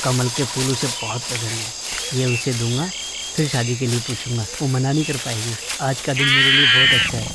कमल के फूल उसे बहुत पसंद है। ये उसे दूंगा, फिर शादी के लिए पूछूंगा। वो मना नहीं कर पाएगी। आज का दिन मेरे लिए बहुत अच्छा है।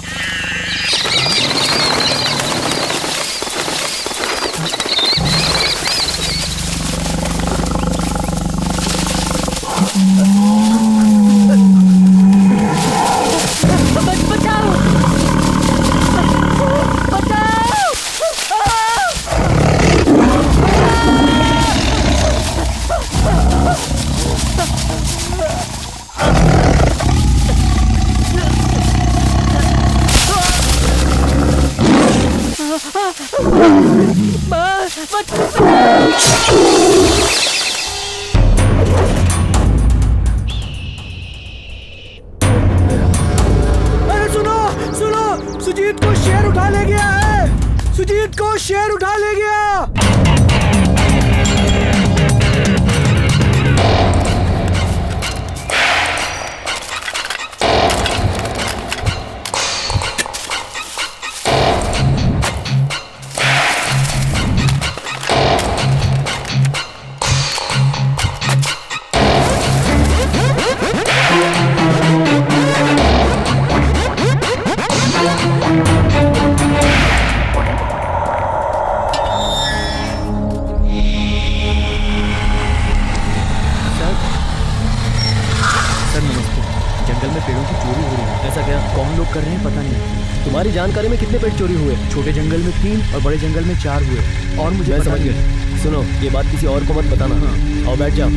अरे सुनो सुनो, सुजीत को शेर उठा ले गया है। सुजीत को शेर उठा ले गया। कर रहे हैं पता नहीं। तुम्हारी जानकारी में कितने पेड़ चोरी हुए? छोटे जंगल में 3 और बड़े जंगल में 4 हुए। और मुझे समझ गया। सुनो, ये बात किसी और को मत बताना। हाँ। आओ बैठ जाओ।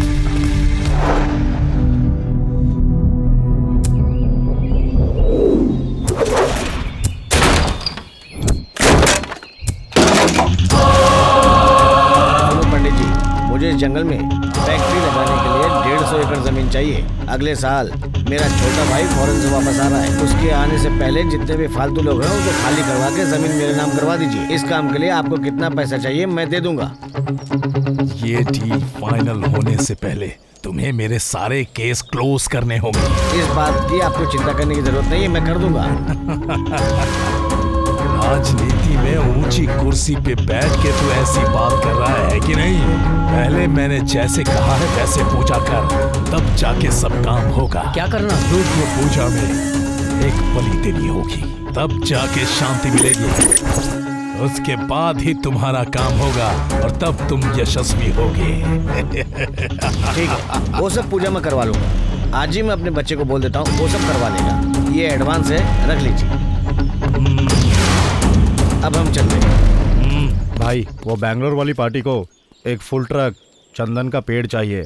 पंडित जी, मुझे इस जंगल में फैक्ट्री लगाने के लिए 150 एकड़ जमीन चाहिए। अगले साल मेरा छोटा भाई फॉरेन से वापस आ रहा है। उसके आने से पहले जितने भी फालतू लोग हैं उनको खाली करवा के जमीन मेरे नाम करवा दीजिए। इस काम के लिए आपको कितना पैसा चाहिए मैं दे दूंगा। ये डील फाइनल होने से पहले तुम्हें मेरे सारे केस क्लोज करने होंगे। इस बात की आपको चिंता करने की जरूरत नहीं है, मैं कर दूंगा। राजनीति में ऊंची कुर्सी पे बैठ के तू ऐसी बात कर रहा है कि नहीं? पहले मैंने जैसे कहा है वैसे पूजा कर, तब जाके सब काम होगा। क्या करना? रुद्र पूजा में एक बलि देनी होगी, तब जाके शांति मिलेगी। उसके बाद ही तुम्हारा काम होगा और तब तुम यशस्वी होगे। ठीक है, वो सब पूजा में करवा लूंगा। आज ही मैं अपने बच्चे को बोल देता हूँ, वो सब करवा लेगा। ये एडवांस है, रख लीजिए। अब हम चलते हैं। भाई, वो बैंगलोर वाली पार्टी को एक फुल ट्रक चंदन का पेड़ चाहिए।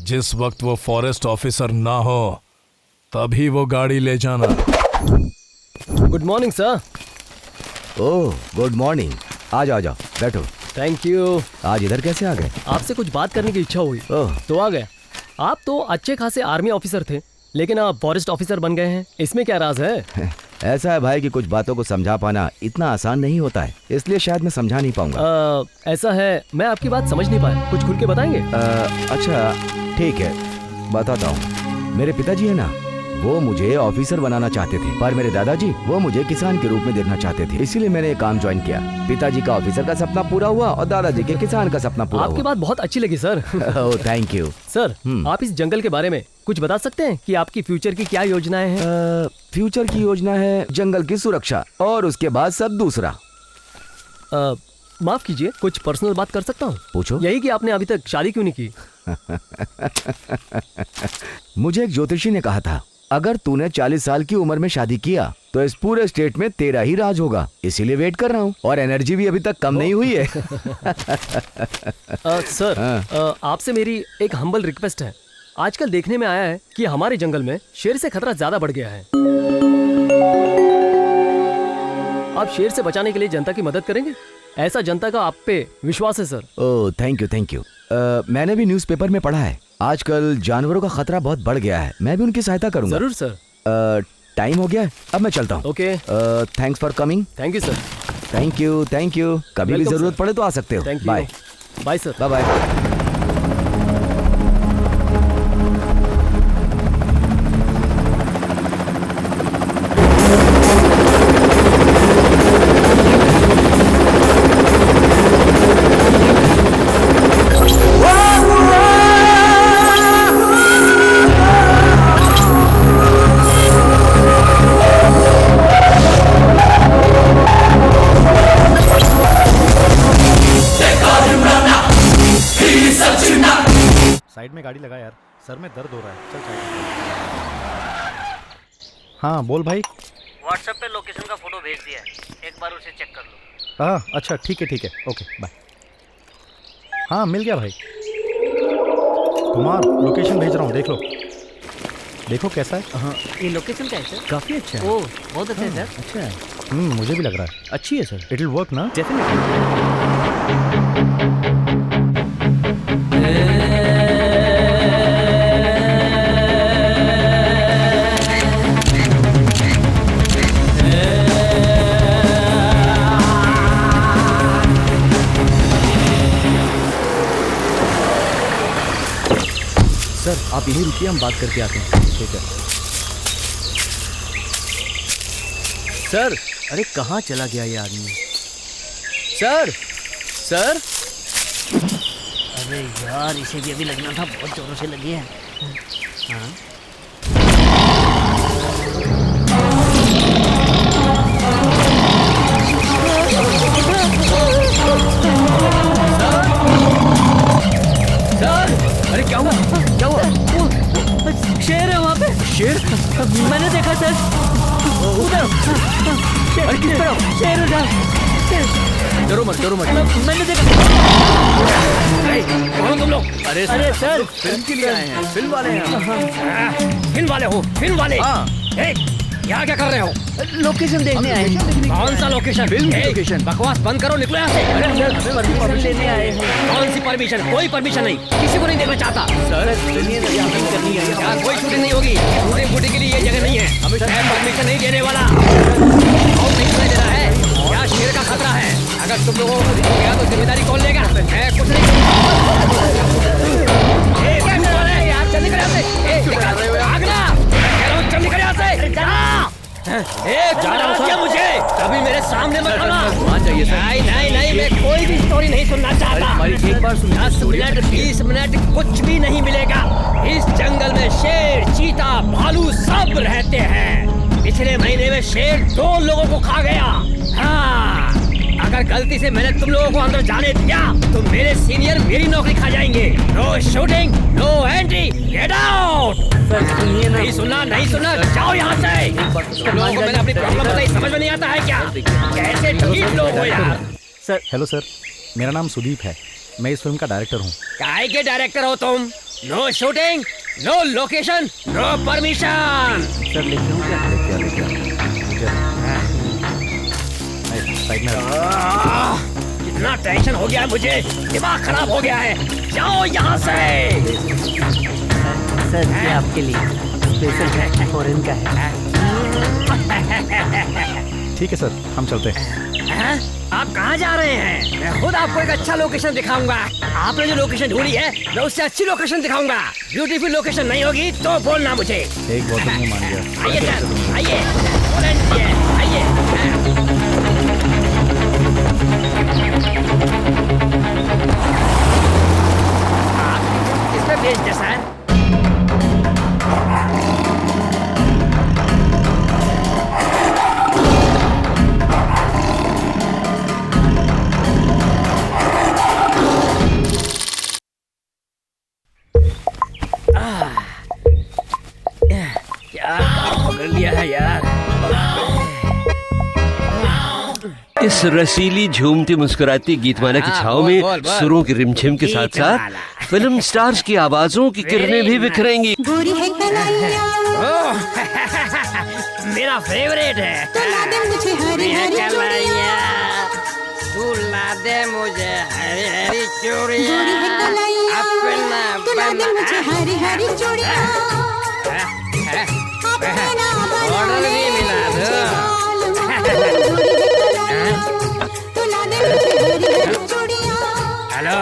जिस वक्त वो फॉरेस्ट ऑफिसर ना हो तभी वो गाड़ी ले जाना। Good morning sir. Oh good morning. आ जाओ बैठो। Thank you. आज इधर कैसे आ गए? आपसे कुछ बात करने की इच्छा हुई तो आ गए। आप तो अच्छे खासे आर्मी ऑफिसर थे, लेकिन आप फॉरेस्ट ऑफिसर बन गए हैं। इसमें क्या राज है? ऐसा है भाई कि कुछ बातों को समझा पाना इतना आसान नहीं होता है, इसलिए शायद मैं समझा नहीं पाऊंगा। ऐसा है, मैं आपकी बात समझ नहीं पाया, कुछ खुल के बताएंगे? अच्छा ठीक है, बताता हूँ। मेरे पिताजी है ना, वो मुझे ऑफिसर बनाना चाहते थे, पर मेरे दादाजी वो मुझे किसान के रूप में देखना चाहते थे, इसीलिए मैंने ये काम ज्वाइन किया। पिताजी का ऑफिसर का सपना पूरा हुआ और दादाजी के किसान का सपना पूरा हुआ। आपकी बात बहुत अच्छी लगी sir. Oh thank you sir. आप इस जंगल के बारे में कुछ बता सकते हैं कि आपकी फ्यूचर की क्या योजनाएं हैं? फ्यूचर की योजना है जंगल की सुरक्षा और उसके बाद सब दूसरा। माफ कीजिए, कुछ पर्सनल बात कर सकता हूँ? पूछो। यही कि आपने अभी तक शादी क्यों नहीं की? मुझे एक ज्योतिषी ने कहा था, अगर तूने 40 साल की उम्र में शादी किया तो इस पूरे स्टेट में तेरा ही राज होगा, इसीलिए वेट कर रहा हूँ। और एनर्जी भी अभी तक कम नहीं हुई है। सर, आपसे मेरी एक हम्बल रिक्वेस्ट है। आजकल देखने में आया है कि हमारे जंगल में शेर से खतरा ज्यादा बढ़ गया है। आप शेर से बचाने के लिए जनता की मदद करेंगे? ऐसा जनता का आप पे विश्वास है सर। Oh thank you. मैंने भी न्यूज़पेपर में पढ़ा है, आजकल जानवरों का खतरा बहुत बढ़ गया है। मैं भी उनकी सहायता करूंगा। जरूर सर। टाइम हो गया है, अब मैं चलता हूँ। Okay. Thanks for coming. Thank you sir. Thank you. कभी भी जरूरत पड़े तो आ सकते हो। Bye. Bye sir. Bye bye. Side में गाड़ी लगा यार, सर में दर्द हो रहा है। चल साइड। हाँ बोल भाई। व्हाट्सएप पे लोकेशन का फोटो भेज दिया है, एक बार उसे चेक कर लो। हाँ अच्छा ठीक है, ओके बाय। हाँ मिल गया भाई। कुमार लोकेशन भेज रहा हूँ, देख लो। देखो कैसा है। हाँ ये लोकेशन क्या है सर? काफ़ी अच्छा है। ओह बहुत अच्छा है सर। अच्छा है, मुझे भी लग रहा है अच्छी है सर। इट विल वर्क ना। सर आप यहीं रुकिए, हम बात करके आते हैं। ठीक है। सर अरे कहाँ चला गया ये आदमी? सर सर अरे यार इसे भी अभी लगना था, बहुत जोरों से लगी है। हाँ सर अरे क्या हुआ? क्या हुआ? शेर है वहाँ पे। शेर? मैंने देखा सर, उधर। अरे किस तरफ? शेर उधर। डरो मत। मैंने देखा। कौन तुम लोग? अरे सर फिल्म के लिए आए हैं, फिल्म वाले हैं। फिल्म वाले हो? फिल्म वाले? हाँ। यहाँ क्या कर रहे हो? लोकेशन देखने आए हैं। कौन सा लोकेशन? Film location. बकवास बंद करो, निकलो यहाँ से। अरे सर परमिशन लेने आए हैं। कौन सी परमिशन? कोई परमिशन नहीं, किसी को नहीं देखना चाहता। सर करनी है। यहाँ कोई शूटिंग नहीं होगी, शूटिंग वूटिंग के लिए ये जगह नहीं है। हमें परमिशन नहीं देने वाला। और नहीं सुनाई दे रहा है, यहाँ शेर का खतरा है। अगर तुम लोगों को दिख गया तो जिम्मेदारी कौन लेगा? मैं कुछ नहीं। यार जल्दी कर यहाँ से, भागना। जल्दी कर यहाँ से, जा रहा हूँ मुझे। कभी मेरे सामने मत आना। नहीं, मैं कोई भी स्टोरी नहीं सुनना चाहता। एक बार 10 मिनट 20 मिनट कुछ भी नहीं मिलेगा। इस जंगल में शेर, चीता, भालू सब रहते हैं। पिछले महीने में शेर 2 लोगों को खा गया। हाँ, अगर गलती से मैंने तुम लोगों को अंदर जाने दिया तो मेरे सीनियर मेरी नौकरी खा जाएंगे। No shooting, no entry, get out. Sir सुनिए ना। नहीं सुनना, जाओ यहाँ से। तुम लोगों को मैंने अपनी प्रॉब्लम बताई, समझ में नहीं आता है क्या? कैसे ठीक लोग हो यार? सर हेलो सर, मेरा नाम सुदीप है, मैं इस फिल्म का डायरेक्टर हूँ। काहे के डायरेक्टर हो तुम? No shooting, no location, no permission. Sir लिख रहा हूँ क्या? साइड में इतना टेंशन हो गया है मुझे, दिमाग खराब हो गया है। जाओ यहाँ से। सर ये आपके लिए स्पेशल है, फॉरेन का है। ठीक है सर, हम चलते हैं। आप कहाँ जा रहे हैं? मैं खुद आपको एक अच्छा लोकेशन दिखाऊंगा। आपने जो लोकेशन ढूंढी है मैं उससे अच्छी लोकेशन दिखाऊंगा। ब्यूटीफुल लोकेशन नहीं होगी तो बोलना मुझे। एक बहुत में मान गया। आइए सर, आइए, आइए। इसमें भेज दे सर। क्या पकड़ लिया है यार। इस रसीली झूमती मुस्कुराती गीतमाला की छाव में सुरों की रिमझिम के साथ साथ फिल्म स्टार्स की आवाजों की किरणें भी बिखरेंगी। मेरा फेवरेट है। तू ला दे मुझे हरी हरी चूड़ियां, ऑर्डर भी मिला हेलो,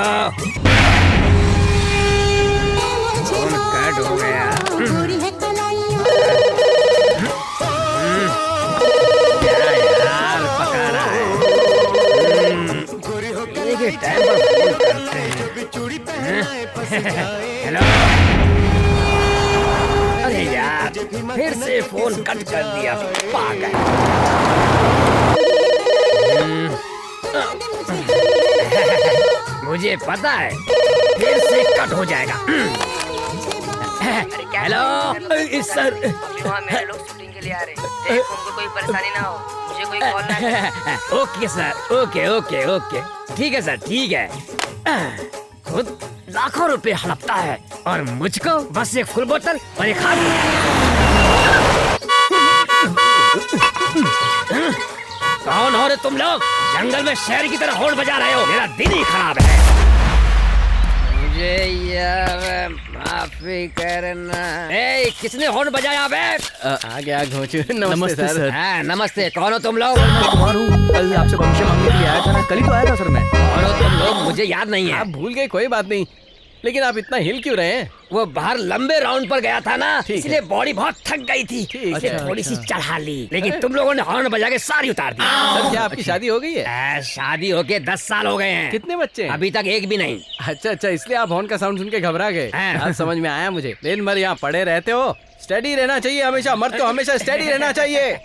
फोन कट हो गया। क्या यार पका रहा है? टाइम पर फोन करते हैं। हेलो, अरे यार फिर से फोन कट कर दिया, पागल। मुझे पता है फिर से कट हो जाएगा। Hello sir. मेरे लोग शूटिंग के लिए आ रहे हैं, देख उनको कोई परेशानी ना हो, मुझे कोई कॉल ना। Okay sir, okay okay okay, ठीक है सर, ठीक है। खुद लाखों रुपए हड़पता है और मुझको बस एक फुल बोतल और एक हाथ। कौन हो रे तुम लोग? जंगल में शेर की तरह होड़ बजा रहे हो, मेरा दिन ही खराब है। मुझे यार माफी करना। ए, किसने हॉर्न बजाया बे? आ गया घोंचू। नमस्ते सर। हाँ, नमस्ते। कौन हो तुम लोग? कुमार हूँ, कल आपसे परमिशन मांगने के लिए आया था ना, कल ही तो आया था सर मैं। कौन हो तुम लोग? मुझे याद नहीं है। आप भूल गए, कोई बात नहीं, लेकिन आप इतना हिल क्यों रहे हैं? वो बाहर लंबे राउंड पर गया था ना, इसलिए बॉडी बहुत थक गई थी, इसलिए है। थोड़ी सी चढ़ा ली, लेकिन तुम लोगों ने हॉर्न बजा के सारी उतार दी। सर क्या आपकी शादी हो गई है? शादी होके 10 साल हो गए हैं। कितने बच्चे हैं? अभी तक एक भी नहीं। अच्छा, इसलिए आप हॉर्न का साउंड सुन के घबरा गए। हाँ। आज समझ में आया मुझे। दिन भर यहाँ पड़े रहते हो, स्टेडी रहना चाहिए हमेशा, मर्द को हमेशा स्टेडी रहना चाहिए।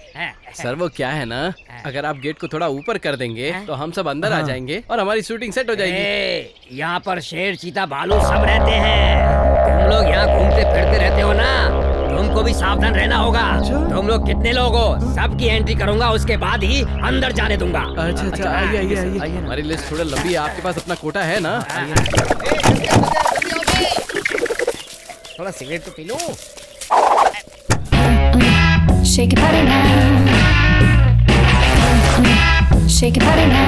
सर वो क्या है ना, अगर आप गेट को थोड़ा ऊपर कर देंगे तो हम सब अंदर आ जाएंगे और हमारी शूटिंग सेट हो जाएगी। यहाँ पर शेर, चीता, भालू सब रहते हैं। तुम लोग यहाँ घूमते फिरते रहते हो ना, तुमको भी सावधान रहना होगा। तुम लोग कितने लोग हो? सबकी एंट्री करूंगा, उसके बाद ही अंदर जाने दूंगा। अच्छा, आइए। हमारी लिस्ट थोड़ा लंबी है, आपके पास अपना कोटा है ना? थोड़ा सिगरेट तो P low. Shake your body now. Shake your body now.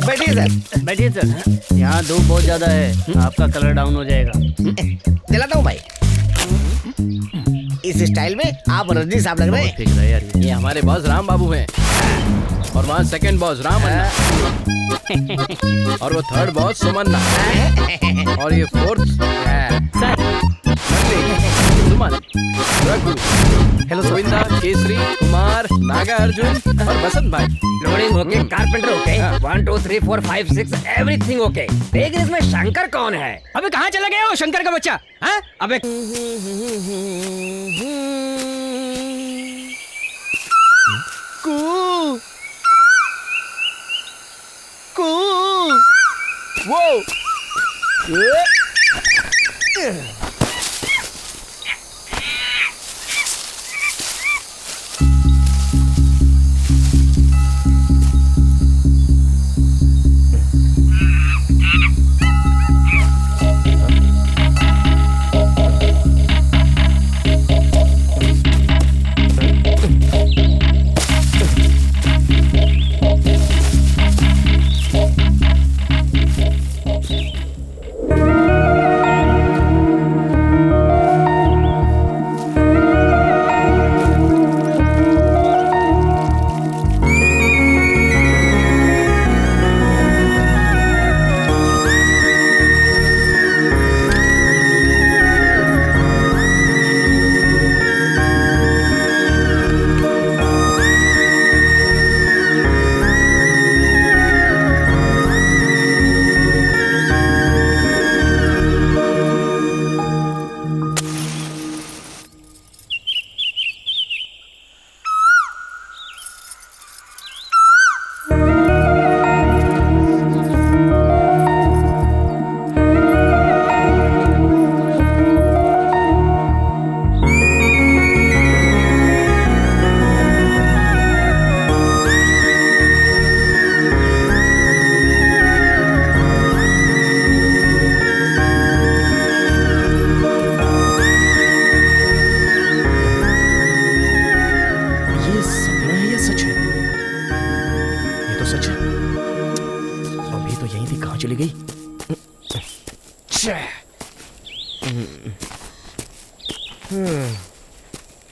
बैठिए सर। बैठिए सर, यहाँ धूप बहुत ज्यादा है, आपका कलर डाउन हो जाएगा। दिलाता हूँ भाई। इस स्टाइल में आप रजनी साहब लग रहे हैं। ठीक है यार। ये हमारे बॉस राम बाबू हैं, और वहाँ सेकंड बॉस राम अन्ना, और वो थर्ड बॉस सुमन्ना, और ये फोर्थ सुमन, रघु, हेलो गोविंदा, केसरी, कुमार, नागा अर्जुन और बसंत भाई। Loading okay, carpenter okay, 1 2 3 4 5 6 everything okay. लेकिन इसमें शंकर कौन है? अबे कहाँ चला गया वो शंकर का बच्चा? हाँ? अबे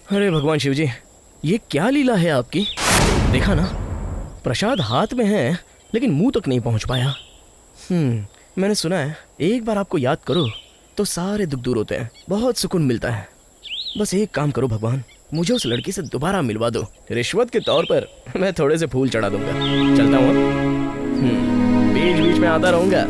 अरे भगवान शिव जी, ये क्या लीला है आपकी? देखा ना, प्रसाद हाथ में है लेकिन मुंह तक नहीं पहुंच पाया। मैंने सुना है एक बार आपको याद करो तो सारे दुख दूर होते हैं, बहुत सुकून मिलता है। बस एक काम करो भगवान, मुझे उस लड़की से दोबारा मिलवा दो। रिश्वत के तौर पर मैं थोड़े से फूल चढ़ा दूंगा। चलता हूँ, बीच बीच में आता रहूंगा।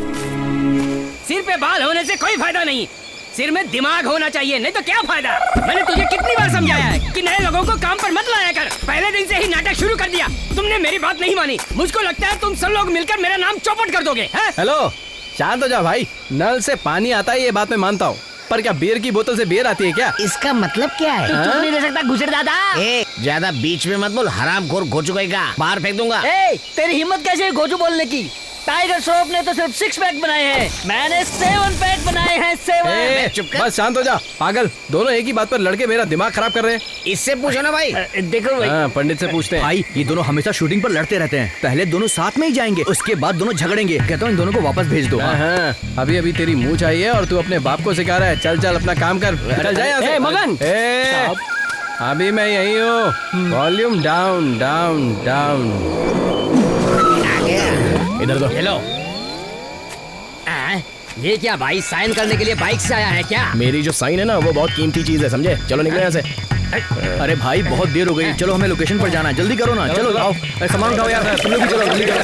सिर पे बाल होने से कोई फायदा नहीं, सिर में दिमाग होना चाहिए, नहीं तो क्या फायदा। मैंने तुझे कितनी बार समझाया है कि नए लोगों को काम पर मत लाया कर। पहले दिन से ही नाटक शुरू कर दिया। तुमने मेरी बात नहीं मानी। मुझको लगता है तुम सब लोग मिलकर मेरा नाम चौपट कर दोगे। हेलो, शांत हो जा भाई। नल से पानी आता है ये बात मैं मानता हूँ, पर क्या बियर की बोतल से बियर आती है क्या? इसका मतलब क्या है? तू नहीं दे सकता गुजर दादा। ज्यादा बीच में मत बोल, हरामखोर घोचू का बाहर फेंक दूंगा। तेरी हिम्मत कैसे है घोचू बोलने की? टाइगर श्रॉफ ने तो सिर्फ 6 पैक बनाए हैं, मैंने 7 पैक बनाए हैं। 7। चुप कर, बस शांत हो जा पागल। दोनों एक ही बात पर लड़के मेरा दिमाग खराब कर रहे हैं। इससे पूछो ना भाई। देखो भाई, पंडित से पूछते हैं। भाई ये दोनों हमेशा शूटिंग पर लड़ते रहते हैं। पहले दोनों साथ में ही जाएंगे, उसके बाद दोनों झगड़ेंगे। कहता हूँ इन दोनों को वापस भेज दो। हाँ, अभी अभी तेरी मुंह चाहिए और तू अपने बाप को सिखा रहा है। चल चल अपना काम कर, चल जा यहाँ से। मगन, अभी मैं यही हूँ। Volume down down down. इधर दो। हेलो, ये क्या भाई, साइन करने के लिए बाइक से आया है क्या? मेरी जो साइन है ना वो बहुत कीमती चीज है, समझे? चलो निकले यहाँ से। अरे भाई बहुत देर हो गई, चलो हमें लोकेशन पर जाना है, जल्दी करो ना। चलो आओ, सामान उठाओ यार, तुम लोग भी चलो, जल्दी करो।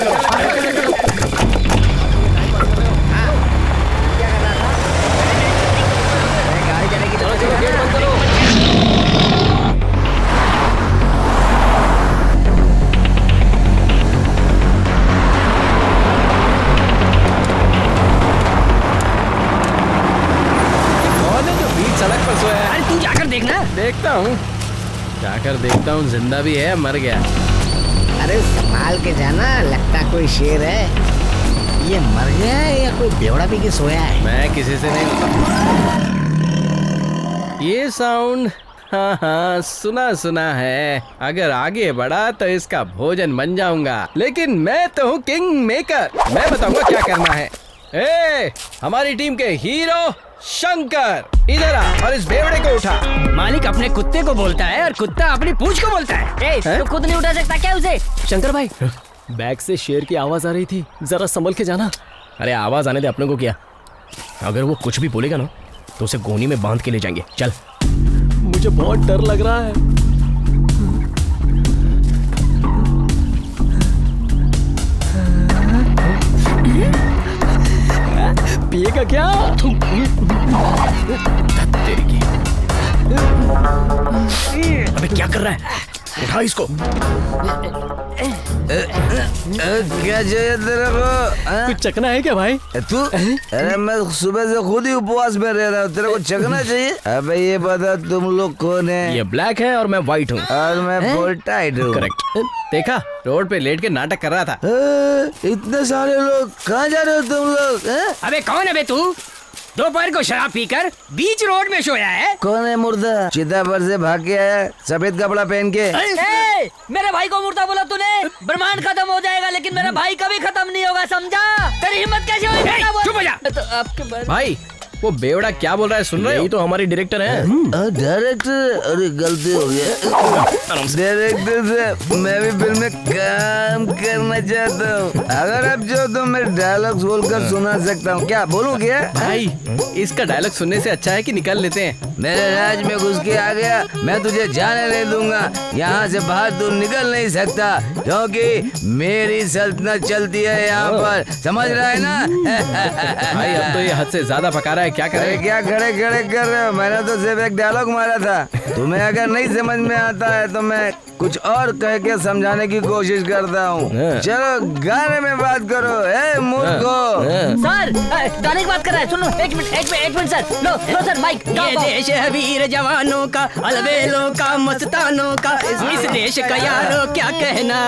सड़क पर सोया है। अरे तू जाकर देखना। देखता हूँ, जाकर देखता हूँ जिंदा भी है मर गया। अरे संभाल के जाना, लगता कोई शेर है। ये मर गया है या कोई बेवड़ा पी के सोया है? मैं किसी से नहीं ये साउंड हाँ हाँ सुना सुना है। अगर आगे बढ़ा तो इसका भोजन बन जाऊंगा, लेकिन मैं तो हूँ किंग मेकर। मैं बताऊंगा क्या करना है। हमारी टीम के हीरो शंकर, इधर आ और इस बेवड़े को उठा। मालिक अपने कुत्ते को बोलता है और कुत्ता अपनी पूंछ को बोलता है। तू खुद नहीं उठा सकता क्या उसे? शंकर भाई, बैग से शेर की आवाज आ रही थी, जरा संभल के जाना। अरे आवाज आने दे, अपने को क्या। अगर वो कुछ भी बोलेगा ना तो उसे गोनी में बांध के ले जाएंगे। चल। मुझे बहुत डर लग रहा है। पिएगा क्या? तेरी की। अबे क्या कर रहा है? उठा इसको। क्या चाहिए तेरे को? कुछ चखना है क्या भाई? तू? अरे मैं सुबह से खुद ही उपवास में रह रहा हूँ, तेरे को चखना चाहिए? अबे ये बता तुम लोग कौन है? ये ब्लैक है और मैं व्हाइट हूँ। और मैं फुल टाइट हूँ। करेक्ट। देखा, रोड पे लेट के नाटक कर रहा था। इतने सारे लोग, कहाँ जा रहे हो तुम लोग? अबे कौन है बे तू? दोपहर को शराब पीकर बीच रोड में सोया है। कौन है मुर्दा? चिता पर से भाग के आया, सफेद कपड़ा पहन के। मेरे भाई को मुर्दा बोला तूने? ब्रह्मांड खत्म हो जाएगा लेकिन मेरा भाई कभी खत्म नहीं होगा, समझा? तेरी हिम्मत कैसे हुई? चुप हो जा। तो आपके भाई वो बेवड़ा क्या बोल रहा है, सुन रहे हो? यही तो हमारी डायरेक्टर है। डायरेक्टर? अरे गलती हो गया। डायरेक्टर से मैं भी फिल्म में काम करना चाहता हूँ। अगर आप जो तो मैं डायलॉग्स बोलकर सुना सकता हूँ। क्या बोलूँ क्या? भाई इसका डायलॉग सुनने से अच्छा है कि निकल लेते हैं। मेरे राज में घुस के आ गया, मैं तुझे जाने नहीं दूंगा। यहाँ से बाहर तू निकल नहीं सकता, क्योंकि मेरी सल्तनत चलती है यहाँ पर, समझ रहा है ना? भाई अब तो ये हद से ज्यादा पका रहा है, क्या करें? क्या खड़े खड़े कर रहे हो? मैंने तो सिर्फ एक डायलॉग मारा था। तुम्हें अगर नहीं समझ में आता है तो मैं कुछ और कह के समझाने की कोशिश करता हूँ। चलो गाने में बात करो। मूर्खो। सर गाने की बात कर रहा है, सुनो। एक मिनट सर। लो सर माइक। ये देश है वीर जवानों का, अलवेलों का, मस्तानों का। इस देश का यारो क्या कहना।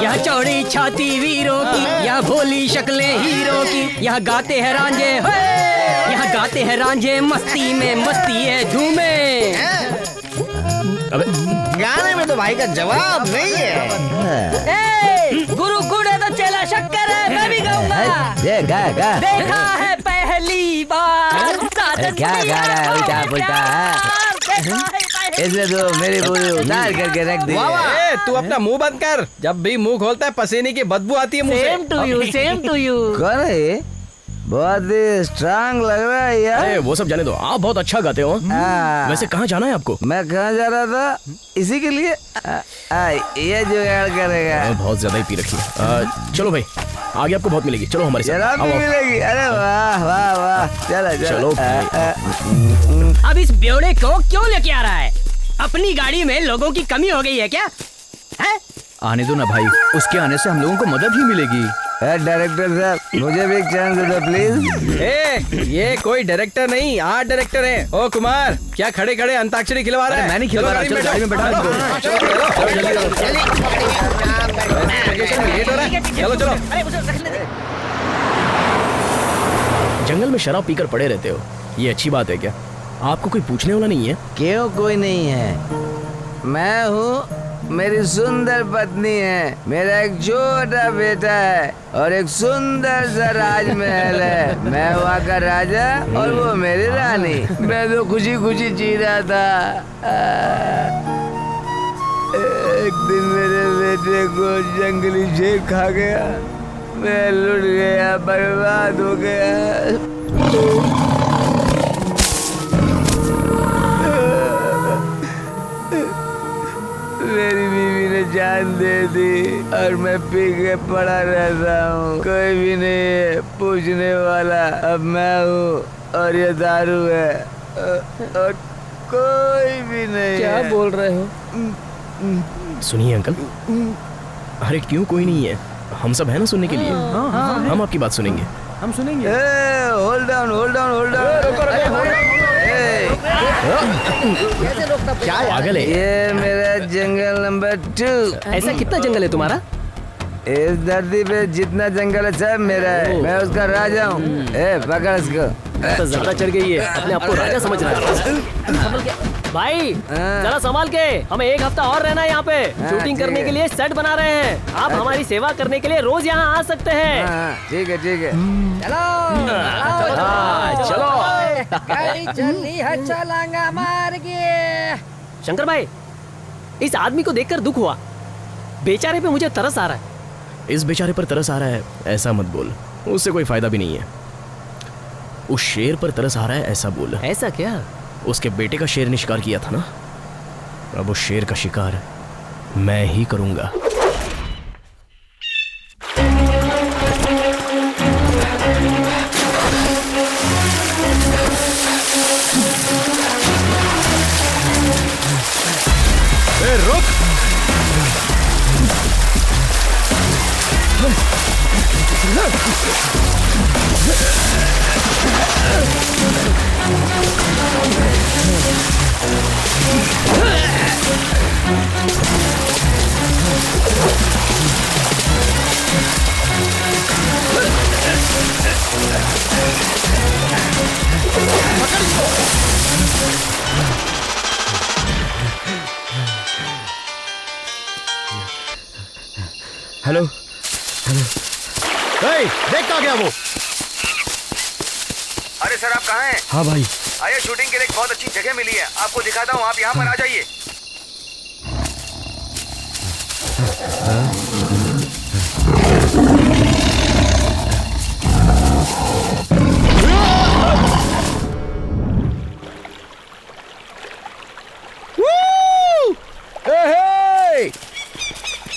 यहाँ चौड़ी छाती वीरों की, यहाँ भोली शक्लें हीरो की। यहाँ गाते हैं रांझे, यहाँ गाते हैं रांझे, मस्ती में मस्ती है झूमे। अबे गाने में तो भाई का जवाब नहीं है। गुरु गुड़ है तो चेला शक्कर है, मैं भी गाऊंगा। देखा है पहली बार। क्या गा रहा है उल्टा पुल्टा? इसलिए तो मेरी पूरी उतार करके रख दी। तू अपना मुंह बंद कर, जब भी मुंह खोलता है पसीने की बदबू आती है मुंह से। Same to you. कौन है ये? बहुत ही स्ट्रांग लग रहा है यार। वो सब जाने दो, आप बहुत अच्छा गाते हो। वैसे कहाँ जाना है आपको? मैं कहाँ जा रहा था इसी के लिए ये जुगाड़ करेगा। बहुत ज्यादा ही पी रखी है। चलो भाई आगे आपको बहुत मिलेगी, चलो हमारे साथ। शराब आओ, भी आओ। मिलेगी? अरे वाह वाह वाह, चलो चलो अब इस बेवड़े को क्यों लेके आ रहा है? अपनी गाड़ी में लोगों की कमी हो गई है क्या? है? आने दो ना भाई, उसके आने से हम लोगों को मदद ही मिलेगी। डायरेक्टर साहब, मुझे भी एक चांस दे दो प्लीज। ये कोई डायरेक्टर नहीं, आर्ट डायरेक्टर है। ओ कुमार, क्या खड़े खड़े अंताक्षरी खिलवा रहा है? मैं नहीं खिलवा रहा, चलो गाड़ी में बैठा इनको। लेट हो रहा है, चलो चलो। जंगल में शराब पीकर पड़े रहते हो, ये अच्छी बात है क्या? आपको कोई पूछने वाला नहीं है? क्यों कोई नहीं है? मैं हूँ, मेरी सुंदर पत्नी है, मेरा एक छोटा बेटा है और एक सुंदर सा राजमहल है। मैं वहाँ का राजा और वो मेरी रानी। मैं तो खुशी खुशी जी रहा था। एक दिन मेरे बेटे को जंगली शेर खा गया, मैं लुट गया, बर्बाद हो गया। मेरी बीवी ने जान दे दी और मैं पी के पड़ा रहता हूँ। कोई भी नहीं है पूछने वाला। अब मैं हूँ और ये दारू है और कोई भी नहीं। क्या बोल रहे हो? सुनिए अंकल, अरे क्यों कोई नहीं है? हम सब है ना सुनने के लिए। हम आपकी बात सुनेंगे, हम सुनेंगे। Hold down hold down hold down. क्या पागल है? ये मेरा जंगल नंबर 2। ऐसा कितना जंगल है तुम्हारा? इस धरती पे जितना जंगल है सब मेरा है। मैं उसका राजा हूँ। पकड़ इसको। तो ज्यादा चढ़ गई है, अपने आप को राजा समझ रहा है। भाई जरा संभाल के, हमें एक हफ्ता और रहना है यहाँ पे। शूटिंग करने के लिए सेट बना रहे हैं। आप हमारी सेवा करने के लिए रोज यहाँ आ सकते हैं। ठीक है ठीक है। चलो गाड़ी चलनी है, चलांगा मार के। शंकर भाई, इस आदमी को देखकर दुख हुआ। बेचारे पे मुझे तरस आ रहा है। इस बेचारे पर तरस आ रहा है ऐसा मत बोल, उससे कोई फायदा भी नहीं है। उस शेर पर तरस आ रहा है ऐसा बोल। ऐसा क्या? उसके बेटे का शेर ने शिकार किया था ना, अब उस शेर का शिकार मैं ही करूंगा। रुक! Hello hello. देख कहाँ गया वो? अरे सर, आप कहाँ हैं? हाँ भाई, आइए, शूटिंग के लिए एक बहुत अच्छी जगह मिली है, आपको दिखाता हूँ। आप यहाँ पर आ जाइए।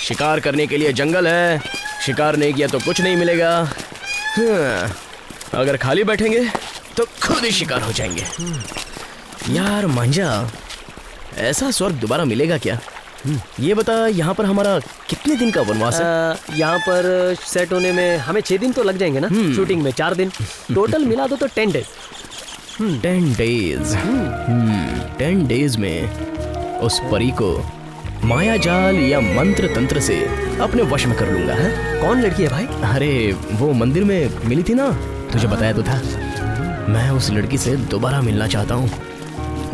शिकार करने के लिए जंगल है, शिकार नहीं किया तो कुछ नहीं मिलेगा। अगर खाली बैठेंगे तो खुद ही शिकार हो जाएंगे। यार मांझा, ऐसा स्वर्ग दोबारा मिलेगा क्या? ये बता, यहाँ पर हमारा कितने दिन का वनवास है? यहाँ पर सेट होने में हमें 6 दिन तो लग जाएंगे ना। शूटिंग में 4 दिन, टोटल मिला दो तो 10 डेज। 10 डेज। 10 डेज में उस परी को माया जाल या मंत्र तंत्र से अपने वश में कर लूंगा। है? कौन लड़की है भाई? अरे वो मंदिर में मिली थी ना, तुझे बताया तो था। मैं उस लड़की से दोबारा मिलना चाहता हूँ,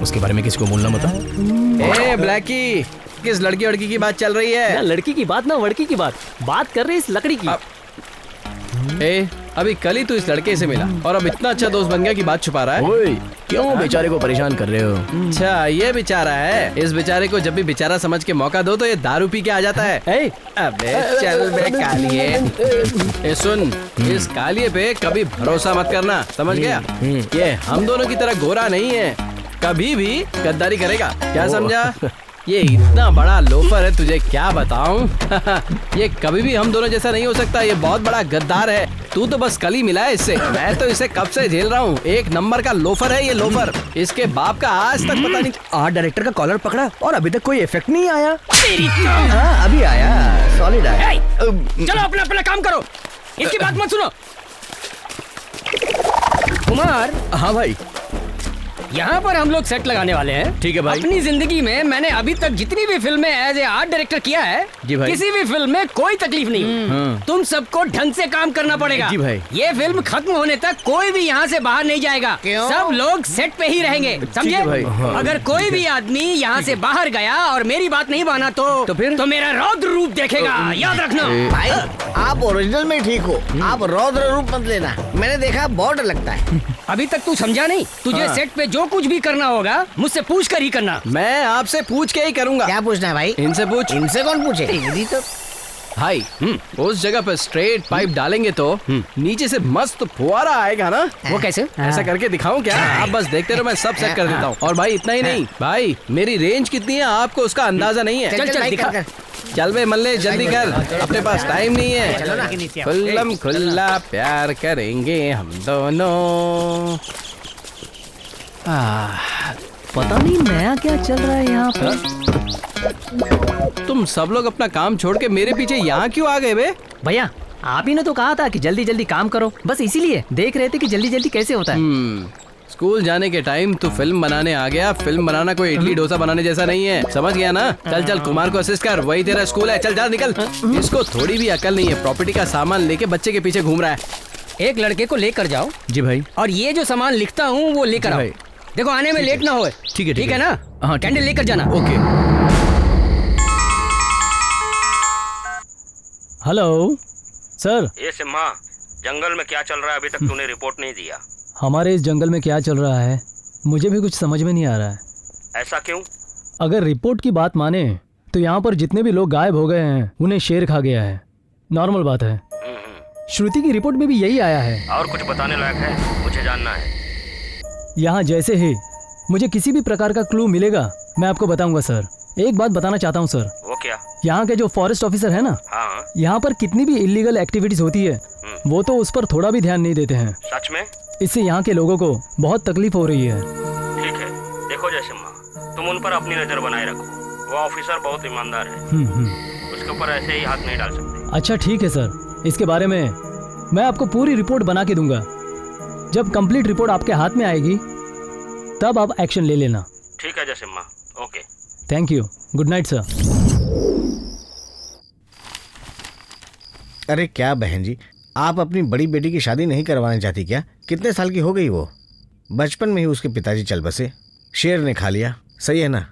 उसके बारे में किसी को बोलना मत। ए ब्लैकी, किस लड़की वड़की की बात चल रही है? ना लड़की की बात ना वड़की की बात कर रही इस लकड़ी की। अभी कल ही तू इस लड़के से मिला और अब इतना अच्छा दोस्त बन गया कि बात छुपा रहा है। ओए, क्यों बेचारे को परेशान कर रहे हो? अच्छा, ये बेचारा है। इस बेचारे को जब भी बेचारा समझ के मौका दो तो ये दारू पी के आ जाता है। अबे चल बे कालिए। ए सुन, इस कालिए पे कभी भरोसा मत करना, समझ गया? ये हम दोनों की तरह गोरा नहीं है, कभी भी गद्दारी करेगा। क्या समझा? ये इतना बड़ा लोफर है, तुझे क्या बताऊं। ये कभी भी हम दोनों जैसा नहीं हो सकता, ये बहुत बड़ा गद्दार है। तू तो बस कल ही मिला है इससे, मैं तो इसे कब से झेल रहा हूँ। एक नंबर का लोफर है ये लोफर, इसके बाप का आज तक पता नहीं। आर्ट डायरेक्टर का कॉलर पकड़ा और अभी तक कोई इफेक्ट नहीं आया। अभी आया, सॉलिड आया। चलो अपना अपना काम करो, इसकी बात मत सुनो। कुमार। हाँ भाई, यहाँ पर हम लोग सेट लगाने वाले हैं। ठीक है भाई। अपनी जिंदगी में मैंने अभी तक जितनी भी फिल्में एज ए आर्ट डायरेक्टर किया है, जी भाई। किसी भी फिल्म में कोई तकलीफ नहीं। तुम सबको ढंग से काम करना पड़ेगा। जी भाई। ये फिल्म खत्म होने तक कोई भी यहाँ से बाहर नहीं जाएगा। सब लोग सेट पे ही रहेंगे, समझे? भाई। अगर कोई भी आदमी यहाँ से बाहर गया और मेरी बात नहीं माना तो फिर तो मेरा रौद्र रूप देखेगा, याद रखना। भाई आप ओरिजिनल में ठीक हो, आप रौद्र रूप मत लेना, मैंने देखा बहुत डर लगता है। अभी तक तू समझा नहीं? तुझे सेट पे जो कुछ भी करना होगा मुझसे पूछ कर ही करना। मैं आपसे पूछ के ही करूंगा। क्या पूछना है भाई? इनसे पूछ। इनसे कौन पूछे? तो भाई उस जगह पर स्ट्रेट पाइप डालेंगे तो नीचे से मस्त फुहारा आएगा ना। वो कैसे? ऐसा करके दिखाऊं क्या? आप बस देखते रहो, मैं सब सेट कर देता हूँ। और भाई इतना ही नहीं, भाई मेरी रेंज कितनी है आपको उसका अंदाजा नहीं है। चल चल दिखा। चल बे मल्ले जल्दी कर, अपने पास टाइम नहीं है। खुल्लम खुल्ला प्यार करेंगे हम दोनों। पता नहीं नया क्या चल रहा है यहाँ पर। तुम सब लोग अपना काम छोड़ के मेरे पीछे यहाँ क्यों आ गए बे? भैया आप ही ने तो कहा था कि जल्दी जल्दी काम करो, बस इसीलिए देख रहे थे कि जल्दी जल्दी कैसे होता है। स्कूल जाने के टाइम तू फिल्म बनाने आ गया। फिल्म बनाना कोई इडली डोसा बनाने जैसा नहीं है, समझ गया ना? चल चल कुमार को असिस्ट कर, वही तेरा स्कूल है। चल जा निकल। इसको थोड़ी भी अकल नहीं है, प्रॉपर्टी का सामान लेके बच्चे के पीछे घूम रहा है। एक लड़के को लेकर जाओ। जी भाई। और ये जो सामान लिखता हूँ वो लेकर आओ। देखो आने में लेट ना हो। ठीक है ना? हाँ, कैंडल लेकर जाना। ओके। Hello sir. ये सिम्हा, जंगल में क्या चल रहा है? अभी तक तूने रिपोर्ट नहीं दिया। हमारे इस जंगल में क्या चल रहा है मुझे भी कुछ समझ में नहीं आ रहा है। ऐसा क्यों? अगर रिपोर्ट की बात माने तो यहाँ पर जितने भी लोग गायब हो गए हैं उन्हें शेर खा गया है। नॉर्मल बात है। श्रुति की रिपोर्ट में भी यही आया है। और कुछ बताने लायक है? मुझे जानना है। यहाँ जैसे ही मुझे किसी भी प्रकार का क्लू मिलेगा मैं आपको बताऊंगा सर। एक बात बताना चाहता हूँ सर। वो क्या? यहाँ के जो फॉरेस्ट ऑफिसर है ना, हाँ। यहाँ पर कितनी भी इलीगल एक्टिविटीज होती है वो तो उस पर थोड़ा भी ध्यान नहीं देते हैं। सच में? इससे यहाँ के लोगों को बहुत तकलीफ हो रही है। ठीक है, देखो जयसिम्हा, तुम उन पर अपनी नजर बनाए रखो। वो ऑफिसर बहुत ईमानदार है, उसके ऊपर ऐसे ही हाथ नहीं डाल सकते। अच्छा ठीक है सर, इसके बारे में मैं आपको पूरी रिपोर्ट बना के दूंगा। जब कंप्लीट रिपोर्ट आपके हाथ में आएगी तब आप एक्शन ले लेना। ठीक है Jayasimha, okay. Thank you, good night sir. अरे क्या बहन जी, आप अपनी बड़ी बेटी की शादी नहीं करवाना चाहती क्या? कितने साल की हो गई वो? बचपन में ही उसके पिताजी चल बसे, शेर ने खा लिया, सही है ना?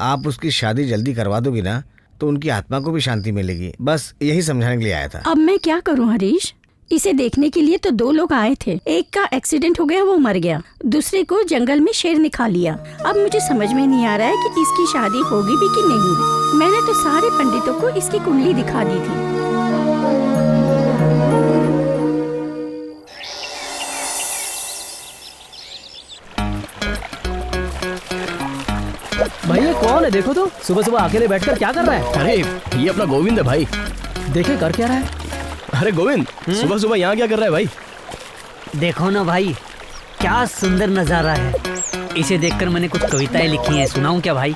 आप उसकी शादी जल्दी करवा दोगी ना तो उनकी आत्मा को भी शांति मिलेगी। बस यही समझाने के लिए आया था। अब मैं क्या करूं हरीश? इसे देखने के लिए तो 2 लोग आए थे, एक का एक्सीडेंट हो गया, वो मर गया, दूसरे को जंगल में शेर ने खा लिया। अब मुझे समझ में नहीं आ रहा है कि इसकी शादी होगी भी कि नहीं। मैंने तो सारे पंडितों को इसकी कुंडली दिखा दी थी। भैया कौन है? देखो तो, सुबह सुबह अकेले बैठकर क्या कर रहा है? अरे ये अपना गोविंद है भाई। देखे कर क्या रहा है? अरे गोविंद, सुबह सुबह यहाँ क्या कर रहा है भाई? देखो ना भाई, क्या सुंदर नजारा है। इसे देखकर मैंने कुछ कविताएं लिखी हैं, सुनाऊं क्या भाई?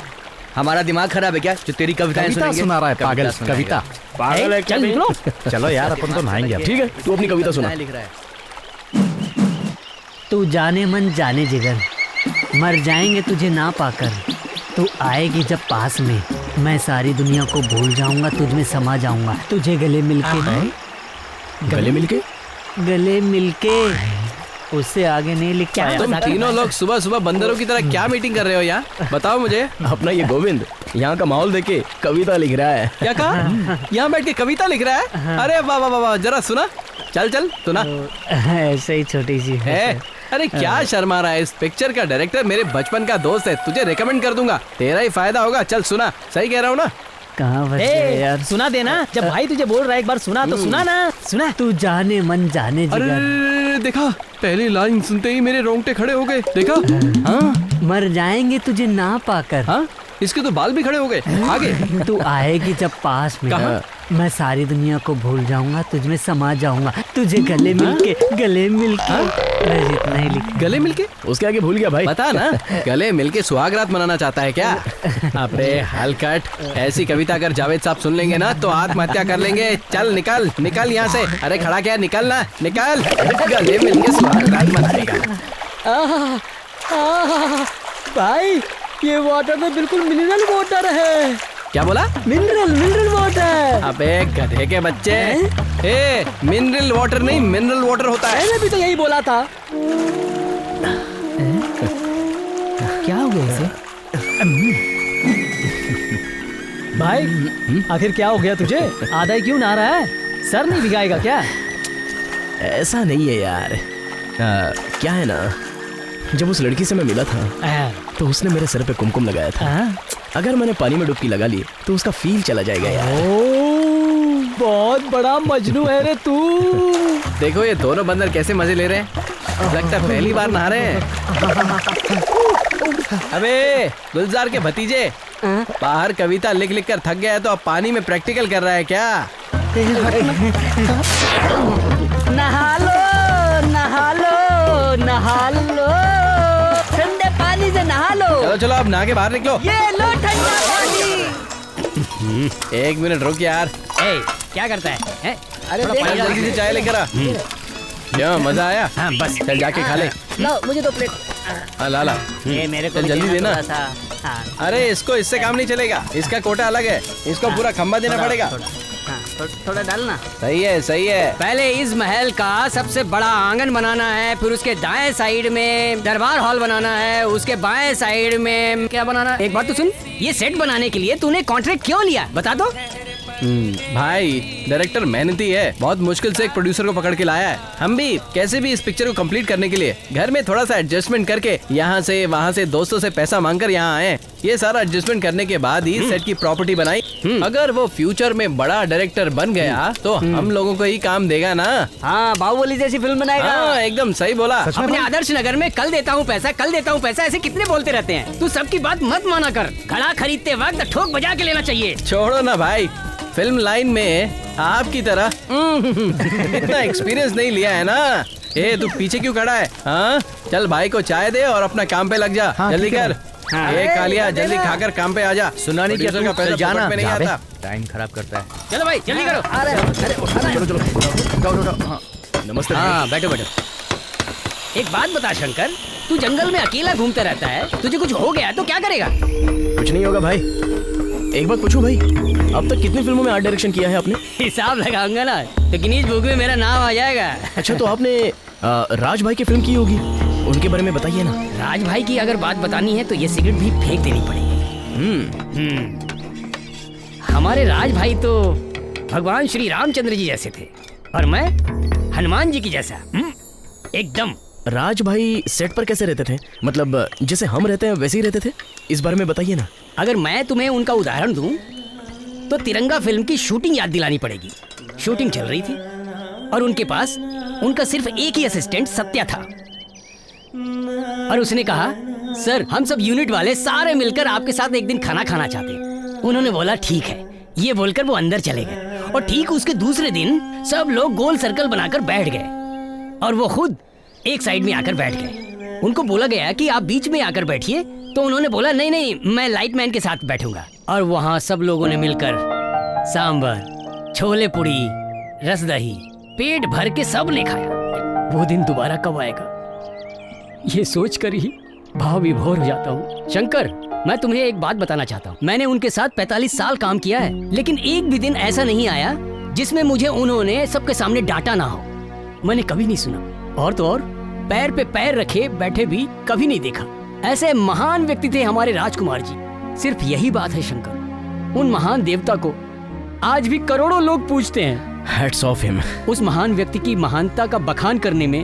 हमारा दिमाग खराब है क्या जो तेरी कविताएं सुनेंगे? सुना रहा है पागल। कविता पागल है क्या? चल निकलो। चलो यार, अपन तो नहाएंगे अब। ठीक है, तू अपनी कविता सुना। लिख रहा है। तू जाने मन जाने जिगर, मर जाएंगे तुझे ना पाकर। तू आएगी जब पास में, मैं सारी दुनिया को भूल जाऊंगा, तुझ में समा जाऊंगा। तुझे गले मिलके गले मिलके उससे आगे नहीं लिख पाया। तुम तीनों लोग सुबह सुबह बंदरों की तरह क्या मीटिंग कर रहे हो यहाँ? बताओ मुझे। अपना ये गोविंद यहाँ का माहौल देख के कविता लिख रहा है। क्या कहा? यहाँ बैठ के कविता लिख रहा है? अरे वाह वाह वाह, जरा सुना। चल चल सुना। ऐसे ही छोटी सी है। अरे क्या शर्मा रहा है? इस पिक्चर का डायरेक्टर मेरे बचपन का दोस्त है, तुझे रेकमेंड कर दूंगा, तेरा ही फायदा होगा। चल सुना, सही कह रहा हूँ ना? कहाँ बच गए यार? सुना देना, जब भाई तुझे बोल रहा है एक बार सुना तो सुना ना। सुना। तू जाने मन जाने जिगर। अरे देखा, पहली लाइन सुनते ही मेरे रोंगटे खड़े हो गए। देखा? हाँ, मर जाएंगे तुझे ना पाकर। हाँ? इसके तो बाल भी खड़े हो गए। आगे तू आएगी जब पास में, कहाँ? मैं सारी दुनिया को भूल जाऊंगा, तुझ में समा जाऊंगा, तुझे गले मिलके बस इतना ही लिखा। गले मिलके? उसके आगे भूल गया भाई। पता ना, गले मिलके सुहागरात मनाना चाहता है क्या? अबे हलकट, ऐसी कविता अगर जावेद साहब सुन लेंगे ना तो आत्महत्या कर लेंगे। चल निकल निकल यहाँ से। अरे खड़ा क्या, निकल ना, निकल। गले मिलके सुहागरात मनाएगा। भाई ये वाटर तो बिल्कुल मिनरल वाटर है। क्या बोला? Mineral water. अबे गधे के बच्चे, ए मिनरल वाटर नहीं, मिनरल वाटर होता है। मैंने भी तो यही बोला था। क्या हो गया इसे? भाई आखिर क्या हो गया तुझे? आधा ही क्यों नहा रहा है? सर नहीं भिगाएगा क्या? ऐसा नहीं है यार। क्या है ना, जब उस लड़की से मैं मिला था तो उसने मेरे सर पे कुमकुम लगाया था। अगर मैंने पानी में डुबकी लगा ली तो उसका फील चला जाएगा यार। बहुत बड़ा मजनू है रे तू। देखो ये दोनों बंदर कैसे मजे ले रहे हैं, लगता है पहली बार नहा रहे हैं। अबे गुलजार के भतीजे, बाहर कविता लिख लिख कर थक गया है तो अब पानी में प्रैक्टिकल कर रहा है क्या? नहा लो नहा लो नहा लो, ठंडे पानी से नहा लो। चलो चलो अब नहा के बाहर निकलो। ये लो ठंडा पानी। एक मिनट रुक यार। क्या करता है? अरे पानी जल्दी से चाय लेकर आ। क्या मजा आया? हाँ बस चल जाके खा ले। लो मुझे 2 प्लेट। हाँ ला ये मेरे को चल जल्दी देना। हाँ, अरे इसको इससे काम नहीं चलेगा, इसका कोटा अलग है, इसको पूरा खंबा देना पड़ेगा। थोड़ा डालना। सही है सही है। पहले इस महल का सबसे बड़ा आंगन बनाना है, फिर उसके दाएं साइड में दरबार हॉल बनाना है, उसके बाएं साइड में क्या बनाना? एक बात तो सुन, ये सेट बनाने के लिए तूने कॉन्ट्रैक्ट क्यों लिया बता दो। भाई डायरेक्टर मेहनती है, बहुत मुश्किल से एक प्रोड्यूसर को पकड़ के लाया है। हम भी कैसे भी इस पिक्चर को कंप्लीट करने के लिए घर में थोड़ा सा एडजस्टमेंट करके यहाँ से वहाँ से दोस्तों से पैसा मांगकर यहाँ आए। ये सारा एडजस्टमेंट करने के बाद ही सेट की प्रॉपर्टी बनाई। अगर वो फ्यूचर में बड़ा डायरेक्टर बन गया तो हम लोगों को ही काम देगा ना। हाँ बाहुबली जैसी फिल्म बनाएगा। हाँ एकदम सही बोला। अपने आदर्श नगर में कल देता हूँ पैसा, कल देता हूँ पैसा, ऐसे कितने बोलते रहते हैं। तू सबकी बात मत माना कर, घड़ा खरीदते वक्त ठोक बजा के लेना चाहिए। छोड़ो ना भाई, फिल्म लाइन में आपकी तरह इतना एक्सपीरियंस नहीं लिया है ना। ए तू पीछे क्यों खड़ा है? हाँ चल भाई को चाय दे और अपना काम पे लग जा। जल्दी कर। ए कालिया जल्दी खाकर काम पे आ जा। सुना नहीं क्या का पैसा जाना नहीं आता। टाइम खराब करता है। चलो भाई जल्दी करो। नमस्ते। हाँ बैठो बैठो। एक बात बता शंकर, तू जंगल में अकेला घूमता रहता है, तुझे कुछ हो गया तो क्या करेगा? कुछ नहीं होगा भाई। एक बात पूछूं भाई, अब तक कितनी फिल्मों में आर्ट डायरेक्शन किया है आपने? हिसाब लगाऊंगा ना तो गिनीज बुक में मेरा नाम आ जाएगा। अच्छा तो आपने राज भाई की फिल्म की होगी, उनके बारे में बताइए ना। राज भाई की अगर बात बतानी है तो ये सिगरेट भी फेंक देनी पड़ेगी। हमारे राज भाई तो भगवान श्री रामचंद्र जी जैसे थे और मैं हनुमान जी की जैसा। एकदम। राज भाई सेट पर कैसे रहते थे? मतलब जैसे हम रहते हैं वैसे ही रहते थे? इस बारे में बताइए ना। अगर मैं तुम्हें उनका उदाहरण दूं तो तिरंगा फिल्म की शूटिंग याद दिलानी पड़ेगी। शूटिंग चल रही थी और उनके पास उनका सिर्फ एक ही असिस्टेंट सत्या था और उसने कहा सर हम सब यूनिट वाले सारे मिलकर आपके साथ एक दिन खाना खाना चाहते हैं। उन्होंने बोला ठीक है, ये बोलकर वो अंदर चले गए और ठीक उसके दूसरे दिन सब लोग गोल सर्कल बनाकर बैठ गए और वो खुद एक साइड में आकर बैठ गए। उनको बोला गया कि आप बीच में आकर बैठिए तो उन्होंने बोला नहीं नहीं मैं लाइटमैन के साथ बैठूंगा। और वहाँ सब लोगों ने मिलकर सांबर, छोले पूड़ी, रस दही पेट भर के सब ने खाया। वो दिन दोबारा कब आएगा ये सोचकर ही भाव विभोर हो जाता हूँ। शंकर मैं तुम्हें एक बात बताना चाहता हूँ, मैंने उनके साथ 45 साल काम किया है लेकिन एक भी दिन ऐसा नहीं आया जिसमें मुझे उन्होंने सबके सामने डांटा ना हो। मैंने कभी नहीं सुना और तो और पैर पे पैर रखे बैठे भी कभी नहीं देखा। ऐसे महान व्यक्ति थे हमारे राजकुमार जी। सिर्फ यही बात है शंकर, उन महान देवता को आज भी करोड़ों लोग पूजते हैं। Hats off him. उस महान व्यक्ति की महानता का बखान करने में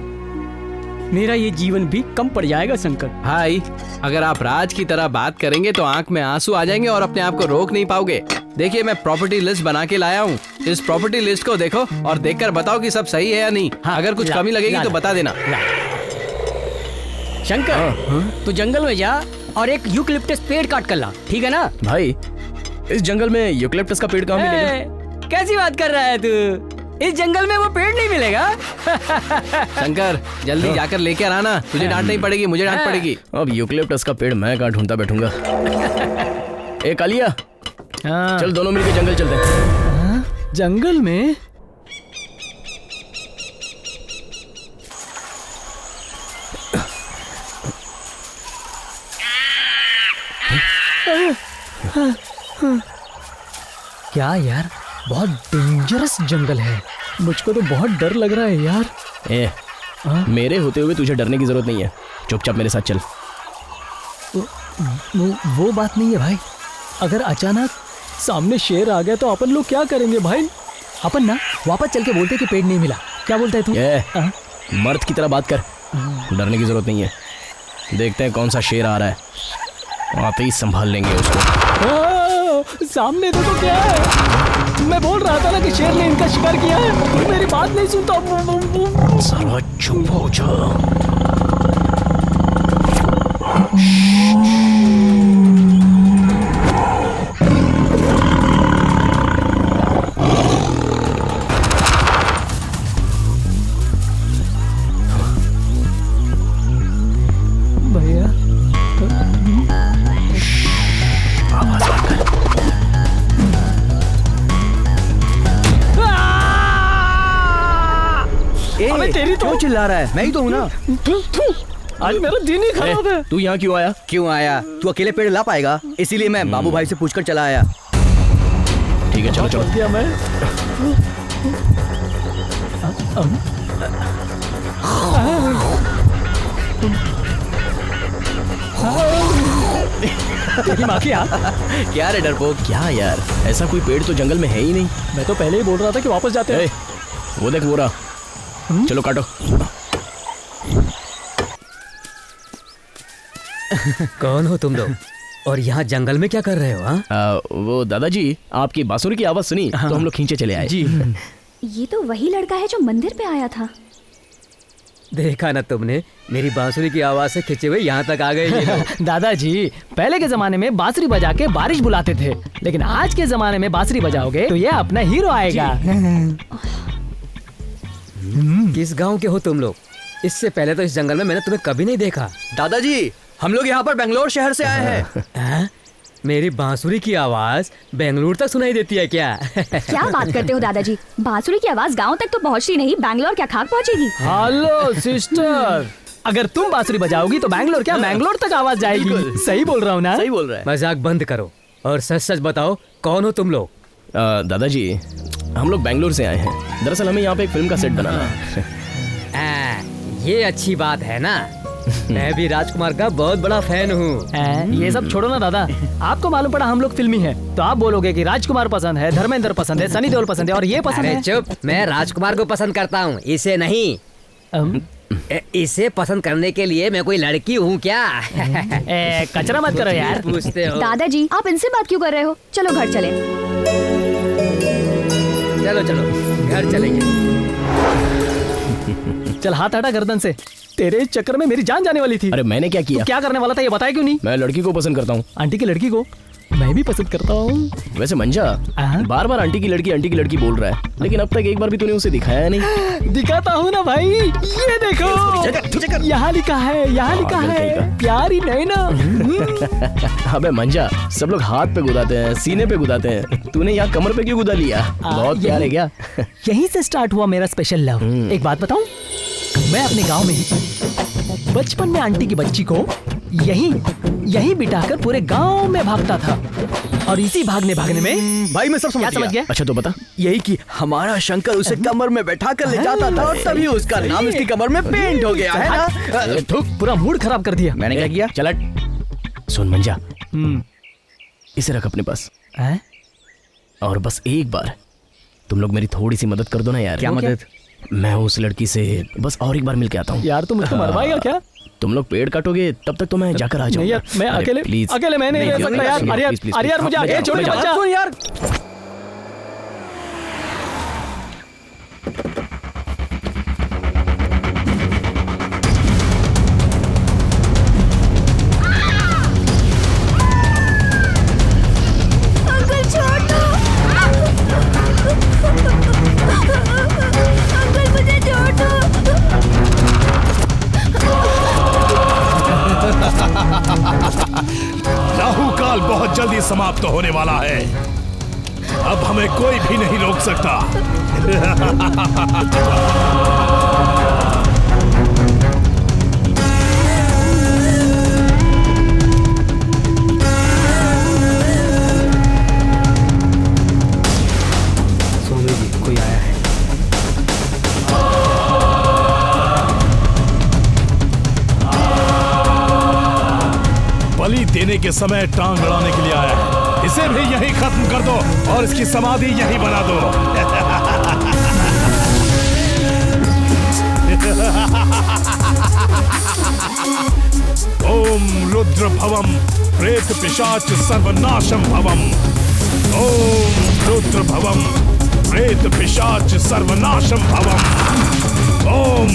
मेरा ये जीवन भी कम पड़ जाएगा शंकर। भाई अगर आप राज की तरह बात करेंगे तो आंख में आंसू आ जाएंगे और अपने आप को रोक नहीं पाओगे। देखिए मैं प्रॉपर्टी लिस्ट बना के लाया हूँ, इस प्रॉपर्टी लिस्ट को देखो और देखकर बताओ कि सब सही है या नहीं। अगर कुछ कमी लगेगी तो बता देना। शंकर तू जंगल में जा और एक यूकलिप्टस पेड़ काट कर ला, ठीक है ना? भाई इस जंगल में यूकलिप्टस का पेड़ कहाँ मिलेगा? कैसी बात कर रहा है तू? इस जंगल में वो पेड़ नहीं मिलेगा। शंकर जल्दी जाकर लेके आना, तुझे डांट नहीं पड़ेगी, मुझे डांट पड़ेगी। अब यूकलिप्टस का पेड़ मैं कहाँ ढूंढता बैठूंगा। ए कालिया, चल दोनों मिलके जंगल चलते हैं। जंगल में? क्या यार, बहुत डेंजरस जंगल है। मुझको तो बहुत डर लग रहा है यार। ए, मेरे होते हुए तुझे डरने की जरूरत नहीं है, चुपचाप मेरे साथ चल। वो बात नहीं है भाई, अगर अचानक सामने शेर आ गया तो अपन लोग क्या करेंगे भाई? अपन ना वापस चल के बोलते कि पेड़ नहीं मिला, क्या बोलता है तू? मर्द की तरह बात कर, डरने की जरूरत नहीं है। देखते हैं कौन सा शेर आ रहा है, आते ही संभाल लेंगे उसको। सामने देखो क्या है, मैं बोल रहा था ना कि शेर ने इनका शिकार किया है, मेरी बात नहीं सुनता। सारा चुप हो जा। क्यों चिल्ला रहा है? मैं ही तो हूँ ना। आज मेरा दिन ही खराब है। तू यहाँ क्यों आया? क्यों आया? तू अकेले पेड़ ला पाएगा, इसीलिए मैं बाबू भाई से पूछकर चला आया। ठीक है चलो चलो। दिया मैं। तेरी माँ की क्या रे डरपोक, क्या यार, ऐसा कोई पेड़ तो जंगल में है ही नहीं। मैं तो पहले ही बोल रहा था कि वापस जाते हैं। वो देख वो रहा, चलो काटो। कौन हो तुम लोग और यहाँ जंगल में क्या कर रहे हो? वो दादाजी, आपकी बांसुरी की आवाज सुनी तो हम लोग खींचे चले आए। जी। ये तो वही लड़का है जो मंदिर पे आया था। देखा ना तुमने, मेरी बांसुरी की आवाज से खिंचे हुए यहाँ तक आ गए। दादाजी, पहले के जमाने में बांसुरी बजा के बारिश बुलाते थे, लेकिन आज के जमाने में बांसुरी बजाओगे तो ये अपना हीरो आएगा। किस गांव के हो तुम लोग? इससे पहले तो इस जंगल में मैंने तुम्हें कभी नहीं देखा। दादाजी, हम लोग यहाँ पर बेंगलोर शहर से आए हैं। मेरी बांसुरी की आवाज बेंगलुरु तक सुनाई देती है क्या? क्या बात करते हो दादाजी, बांसुरी की आवाज गांव तक तो पहुंचती नहीं, बैंगलोर क्या खाक पहुंचेगी? हेलो सिस्टर, अगर तुम बांसुरी बजाओगी तो बैंगलोर क्या बैंगलोर तक आवाज जाएगी। सही बोल रहा हूँ ना? सही बोल रहा है। मजाक बंद करो और सच सच बताओ, कौन हो तुम लोग? दादाजी, हम लोग बैंगलोर से आए हैं। दरअसल हमें यहाँ पे एक फिल्म का सेट बनाना है। ये अच्छी बात है ना। मैं भी राजकुमार का बहुत बड़ा फैन हूँ। ये सब छोड़ो ना दादा, आपको मालूम पड़ा हम लोग फिल्मी हैं, तो आप बोलोगे कि राजकुमार पसंद है, धर्मेंद्र पसंद है, सनी देओल पसंद है और ये पसंद है। चुप, मैं राजकुमार को पसंद करता हूँ, इसे नहीं। इसे पसंद करने के लिए मैं कोई लड़की हूँ क्या? कचरा मत करो यार। पूछते हो। दादाजी, आप इनसे बात क्यों कर रहे हो? चलो घर चले। चलो चलो घर चलेंगे। चल हाथ हटा गर्दन से, तेरे चक्कर में मेरी जान जाने वाली थी। अरे मैंने क्या किया? क्या करने वाला था ये बताया क्यों नहीं? मैं लड़की को पसंद करता हूँ। आंटी की लड़की को मैं भी पसंद करता हूँ। वैसे मंजा, बार बार आंटी की लड़की बोल रहा है, लेकिन अब तक एक बार भी तूने उसे दिखाया नहीं। दिखाता हूँ ना भाई, ये देखो यहाँ लिखा है, यहाँ लिखा है प्यारी नैना। अबे मंजा, सब लोग हाथ पे गुदाते हैं, सीने पे गुदाते हैं, तूने यहाँ कमर पे क्यों गुदा लिया? बहुत प्यार है क्या? यहीं से स्टार्ट हुआ मेरा स्पेशल लव। एक बात बताऊं, मैं अपने गांव में बचपन में आंटी की बच्ची को यहीं बिठाकर पूरे गांव में भागता था, और इसी भागने में भाई मैं सब समझ गया। अच्छा तो बता। यही कि हमारा शंकर उसे कमर में बैठा कर ले जाता था, और तभी उसका नाम उसकी कमर में पेंट हो गया है ना। पूरा मूड खराब कर दिया। मैंने क्या किया? चल सुन मंजा, इसे रख अपने पास, और बस एक बार तुम लोग मेरी थोड़ी सी मदद कर दो ना यार। क्या मदद? मैं उस लड़की से बस और एक बार मिल के आता हूँ। यार तुम मुझको मरवाएगा क्या? तुम लोग पेड़ काटोगे तब तक तो मैं जाकर आ जाऊंगा। मैं अकेले मैं नहीं रह सकता यार। अरे यार मुझे अकेले छोड़ के यार। समाप्त होने वाला है। अब हमें कोई भी नहीं रोक सकता। स्वामी जी, कोई आया है। बलि देने के समय टांग अड़ाने के लिए आया है। इसे भी यहीं खत्म कर दो और इसकी समाधि यहीं बना दो। ओम रुद्र भवम प्रेत पिशाच सर्वनाशम भवम। ओम रुद्र भवम प्रेत पिशाच सर्वनाशम भवम। ओम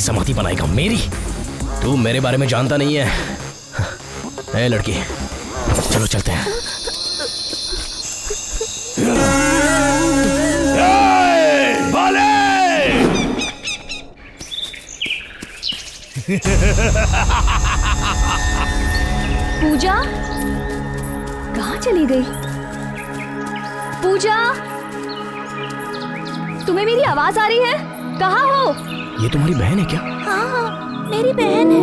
समाधि बनाएगा मेरी? तू मेरे बारे में जानता नहीं है। ए लड़की, चलो चलते हैं। पूजा कहाँ चली गई? पूजा, तुम्हें मेरी आवाज आ रही है? कहाँ हो? ये तुम्हारी बहन है क्या? हाँ हाँ, मेरी बहन है।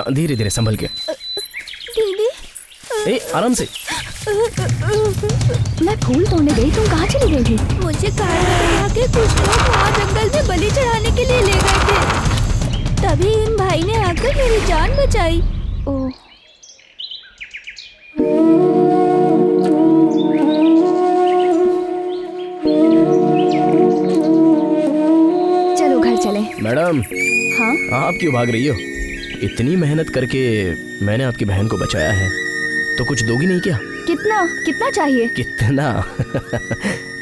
धीरे धीरे संभल के। दीदी, ए आराम से। मैं फूल तोड़ने गई, तुम कहाँ चली गई थी? मुझे कार में बैठा के कुछ लोग वहाँ जंगल में बलि चढ़ाने के लिए ले गए थे। तभी इन भाई ने आकर मेरी जान बचाई। ओह, चलो घर चले। मैडम, हाँ? आप क्यों भाग रही हो? इतनी मेहनत करके मैंने आपकी बहन को बचाया है, तो कुछ दोगी नहीं क्या? कितना कितना चाहिए? कितना?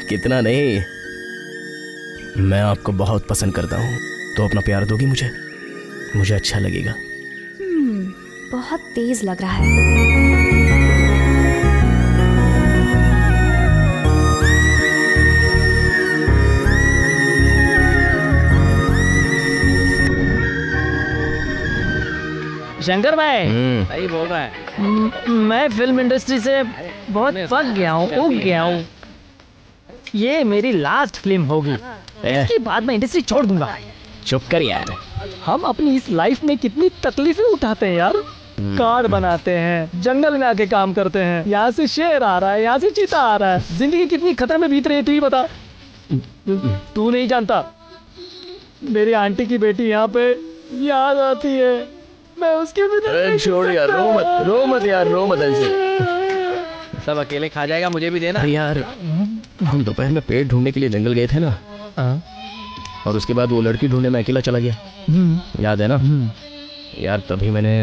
कितना नहीं, मैं आपको बहुत पसंद करता हूँ, तो अपना प्यार दोगी मुझे? मुझे अच्छा लगेगा। बहुत तेज लग रहा है। शंकर भाई सही बोल रहा है। मैं फिल्म इंडस्ट्री से बहुत पक गया हूँ, उग गया हूँ। ये मेरी लास्ट फिल्म होगी, इसके बाद मैं इंडस्ट्री छोड़ दूंगा। चुप कर यार। हम अपनी इस लाइफ में कितनी तकलीफें उठाते हैं यार। कार्ड बनाते हैं, जंगल में आके काम करते हैं, यहाँ से शेर आ रहा है, यहाँ से चीता आ रहा है। जिंदगी कितनी खतरे में बीत रही है तू ही बता। तू नहीं जानता, मेरी आंटी की बेटी यहाँ पे याद आती है, मैं उसके भी छोड़ यार, रो मत यार, रो मत ऐसे। सब अकेले खा जाएगा, मुझे भी देना यार। हम दोपहर में पेट ढूंढने के लिए जंगल गए थे ना, और उसके बाद वो लड़की ढूंढने में अकेला चला गया, याद है ना? यार तभी मैंने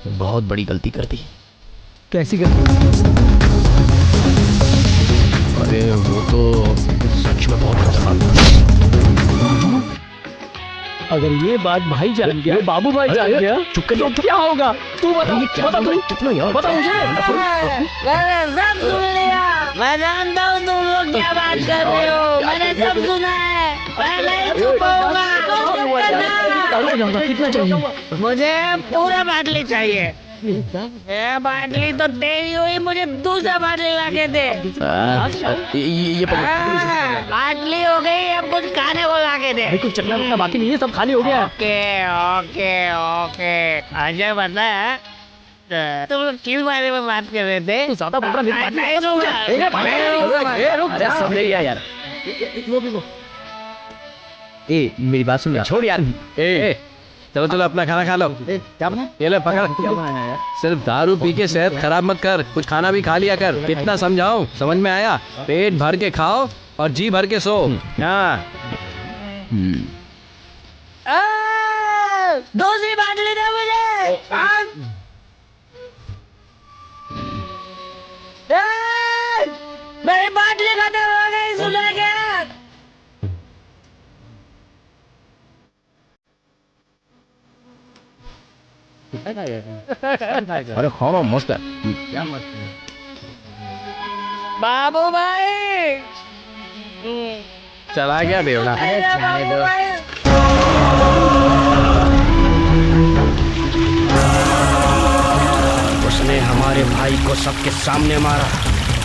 बहुत बड़ी गलती कर दी। कैसी गलती? अरे वो तो सच में बहुत खतरनाक था। अगर ये बात भाई जान गया, बाबू भाई जान गया, चुप कर, तो क्या होगा? तू बता, बता मुझे। मैंने सब सुन लिया, मैं जानता हूँ तुम लोग क्या बात कर रहे हो, मैंने सब सुना है। मैं नहीं छुपाऊंगा। कितना चाहिए? मुझे पूरा बाटली चाहिए। ये बाटली तो तेरी हुई, मुझे दूसरा बाटली लाके दे। ये बाटली हो गई, अब कुछ खाने को लाके दे। कुछ चलना वलना बाकी नहीं है, सब खाली हो गया। Okay okay okay. अजय बता है, तुम लोग किस बारे में बात कर रहे थे? तू ज्यादा बोल रहा है। नहीं रुक, सब ले यार। ए मेरी बात सुन, छोड़ यार। ए चलो चलो अपना खाना खा लो। क्या बना? ये ले पकड़। क्या बनाया यार? सिर्फ दारू पी के सेहत खराब मत कर, कुछ खाना भी खा लिया कर। कितना समझाऊं, समझ में आया? पेट भर के खाओ और जी भर के सो। हाँ दूसरी बाटली दे मुझे। मेरी बाटली खत्म हो गई, सुना क्या? अरे खाना मस्त है। क्या मस्त है? बाबू भाई चला गया बेवड़ा। उसने हमारे भाई को सबके सामने मारा।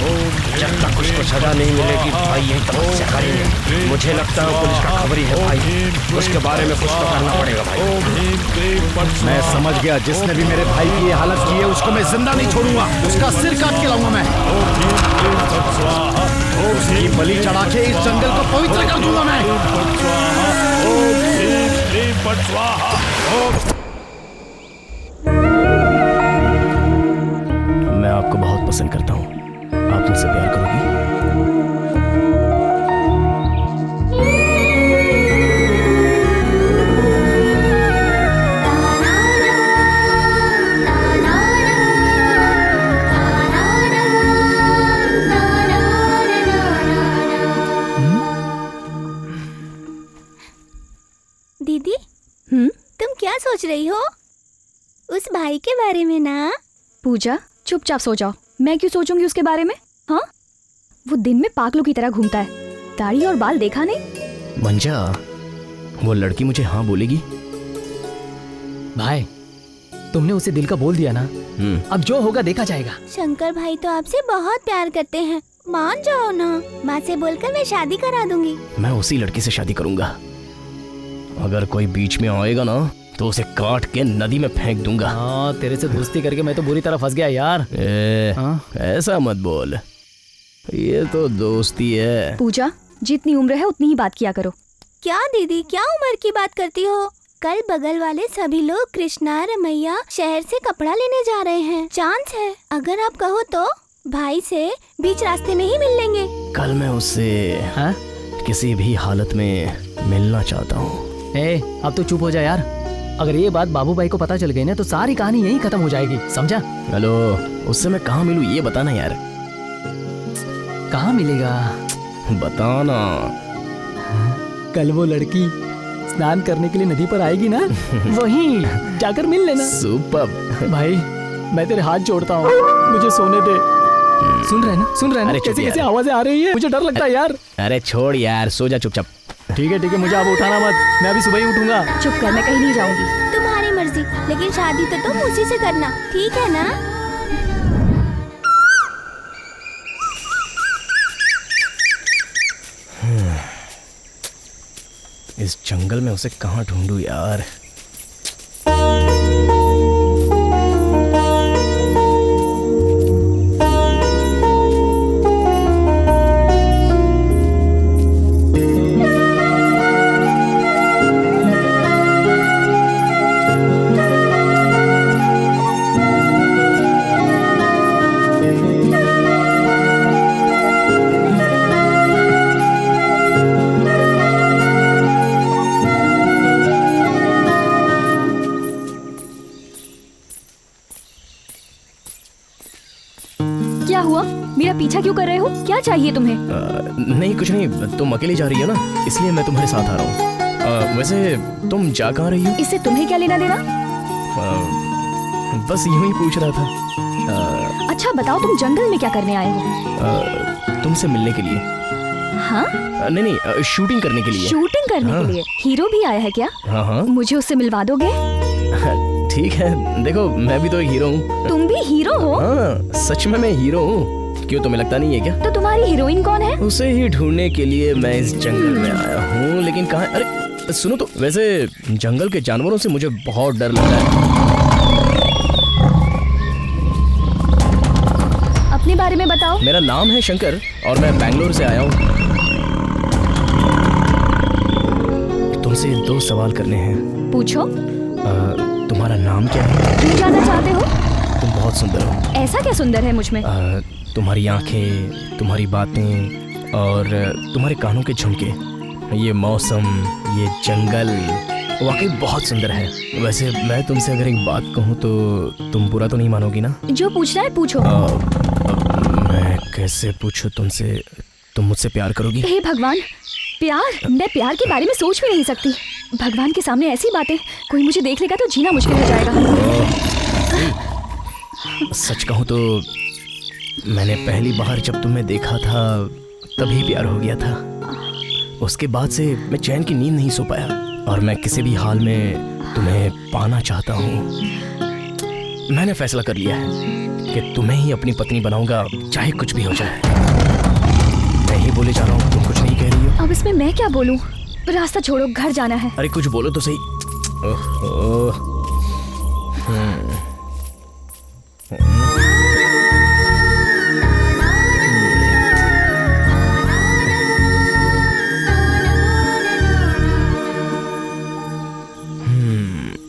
जब तक उसको सजा नहीं मिलेगी भाई यही तपस्या करेंगे। मुझे लगता है पुलिस का खबरी है भाई, उसके बारे में कुछ तो करना पड़ेगा भाई। मैं समझ गया, जिसने भी मेरे भाई की ये हालत की है उसको मैं जिंदा नहीं छोड़ूंगा, उसका सिर काट के लाऊंगा मैं। उसकी बलि चढ़ा के इस जंगल को पवित्र कर दूंगा मैं। मैं आपको बहुत पसंद करता हूँ, आप मुझसे प्यार करोगी? दीदी, तुम क्या सोच रही हो? उस भाई के बारे में ना? पूजा चुपचाप सो जाओ। मैं क्यों सोचूंगी उसके बारे में? हाँ, वो दिन में पागलों की तरह घूमता है, दाढ़ी और बाल देखा नहीं? मंजा, वो लड़की मुझे हाँ बोलेगी? भाई तुमने उसे दिल का बोल दिया ना, अब जो होगा देखा जाएगा। शंकर भाई तो आपसे बहुत प्यार करते हैं, मान जाओ ना। माँ से बोलकर मैं शादी करा दूंगी। मैं उसी लड़की से शादी करूंगा। अगर कोई बीच में आएगा ना तो उसे काट के नदी में फेंक दूंगा। हाँ, तेरे से दोस्ती करके मैं तो बुरी तरह फंस गया यार। ऐसा मत बोल, ये तो दोस्ती है। पूजा, जितनी उम्र है उतनी ही बात किया करो। क्या दीदी, क्या उम्र की बात करती हो? कल बगल वाले सभी लोग कृष्णा रमैया शहर से कपड़ा लेने जा रहे हैं। चांस है, अगर आप कहो तो भाई से बीच रास्ते में ही मिल लेंगे। कल मैं उससे किसी भी हालत में मिलना चाहता हूँ। अब तो चुप हो जा यार। अगर ये बात बाबू भाई को पता चल गई ना तो सारी कहानी यहीं खत्म हो जाएगी, समझा? हेलो, उससे मैं कहाँ मिलूँ ये बताना यार। कहाँ मिलेगा? बताना। कल वो लड़की स्नान करने के लिए नदी पर आएगी ना, वहीं जाकर मिल लेना। सुपर भाई मैं तेरे हाथ जोड़ता हूँ, मुझे सोने दे। सुन रहे ना, सुन रहे ना, कैसे कैसे आवाजें आ रही है, मुझे डर लगता है यार। अरे छोड़ यार, सो जा चुपचाप। ठीक है मुझे अब उठाना मत, मैं अभी सुबह ही उठूंगा। चुप कर, मैं कहीं नहीं जाऊंगी। तुम्हारी मर्जी, लेकिन शादी तो तुम उसी से करना, ठीक है ना? इस जंगल में उसे कहाँ ढूंढूं यार। क्या हुआ? मेरा पीछा क्यों कर रहे हो? क्या चाहिए तुम्हें? नहीं कुछ नहीं, तुम अकेली जा रही हो ना, इसलिए मैं तुम्हारे साथ आ रहा हूँ। वैसे तुम जा कहाँ रही हो? इससे तुम्हें क्या लेना देना? बस यूं ही पूछ रहा था। अच्छा बताओ, तुम जंगल में क्या करने आए हो? तुमसे मिलने के लिए। हाँ? नहीं, शूटिंग करने के लिए। शूटिंग करने के लिए? हीरो भी आया है क्या? हाँ। मुझे उससे मिलवा दोगे? ठीक है, देखो मैं भी तो एक हीरो हूँ। तुम भी हीरो हो? हाँ, सच में मैं हीरो हूँ। क्यों, तुम्हें लगता नहीं है क्या? तो तुम्हारी हीरोइन कौन है? उसे ही ढूंढने के लिए मैं इस जंगल में आया हूँ, लेकिन कहाँ? अरे सुनो तो, वैसे जंगल के जानवरों से मुझे बहुत डर लगता है। अपने बारे में बताओ। मेरा नाम है शंकर और मैं बैंगलोर से आया हूँ। तुमसे 2 सवाल करने हैं। पूछो। तुम्हारा नाम क्या है? क्यों जानना चाहते हो? तुम बहुत सुंदर हो। ऐसा क्या सुंदर है मुझ में? तुम्हारी आंखें, तुम्हारी बातें और तुम्हारे कानों के झुमके, ये मौसम, ये जंगल वाकई बहुत सुंदर है। वैसे मैं तुमसे अगर एक बात कहूँ तो तुम बुरा तो नहीं मानोगी ना? जो पूछना है पूछो। मैं कैसे पूछूं तुमसे? तुम मुझसे प्यार करोगी? हे भगवान, प्यार? मैं प्यार के बारे में सोच भी नहीं सकती। भगवान के सामने ऐसी बातें, कोई मुझे देख लेगा तो जीना मुश्किल हो जाएगा। सच कहूँ तो मैंने पहली बार जब तुम्हें देखा था तभी प्यार हो गया था। उसके बाद से मैं चैन की नींद नहीं सो पाया और मैं किसी भी हाल में तुम्हें पाना चाहता हूँ। मैंने फैसला कर लिया है कि तुम्हें ही अपनी पत्नी बनाऊंगा, चाहे कुछ भी हो जाए। मैं ही बोले जा रहा हूँ, तुम कुछ नहीं कह रही हो। अब इसमें मैं क्या बोलूं? रास्ता छोड़ो, घर जाना है। अरे कुछ बोलो तो सही। ओहो।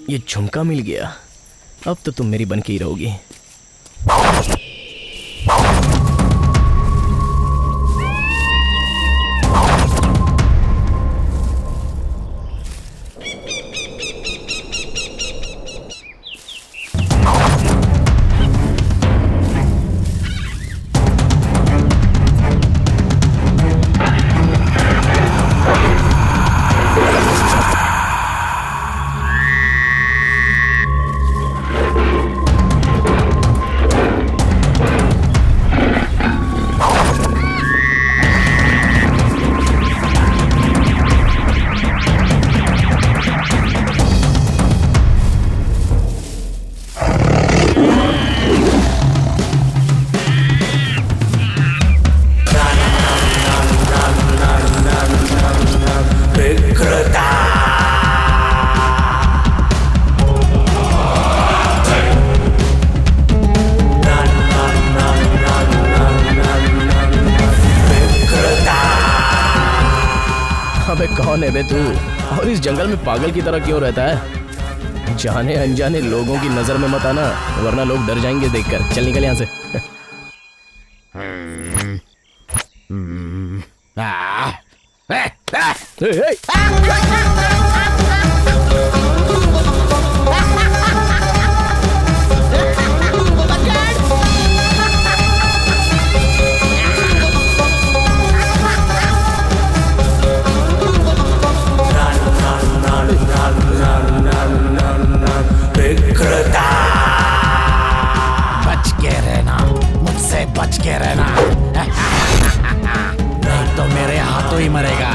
ये झुमका मिल गया, अब तो तुम मेरी बन के ही रहोगी। कौन है बे तू? और इस जंगल में पागल की तरह क्यों रहता है? जाने अनजाने लोगों की नजर में मत आना, वरना लोग डर जाएंगे देखकर। चल निकल यहाँ से। बच के रहना, नहीं तो मेरे हाथों ही मरेगा।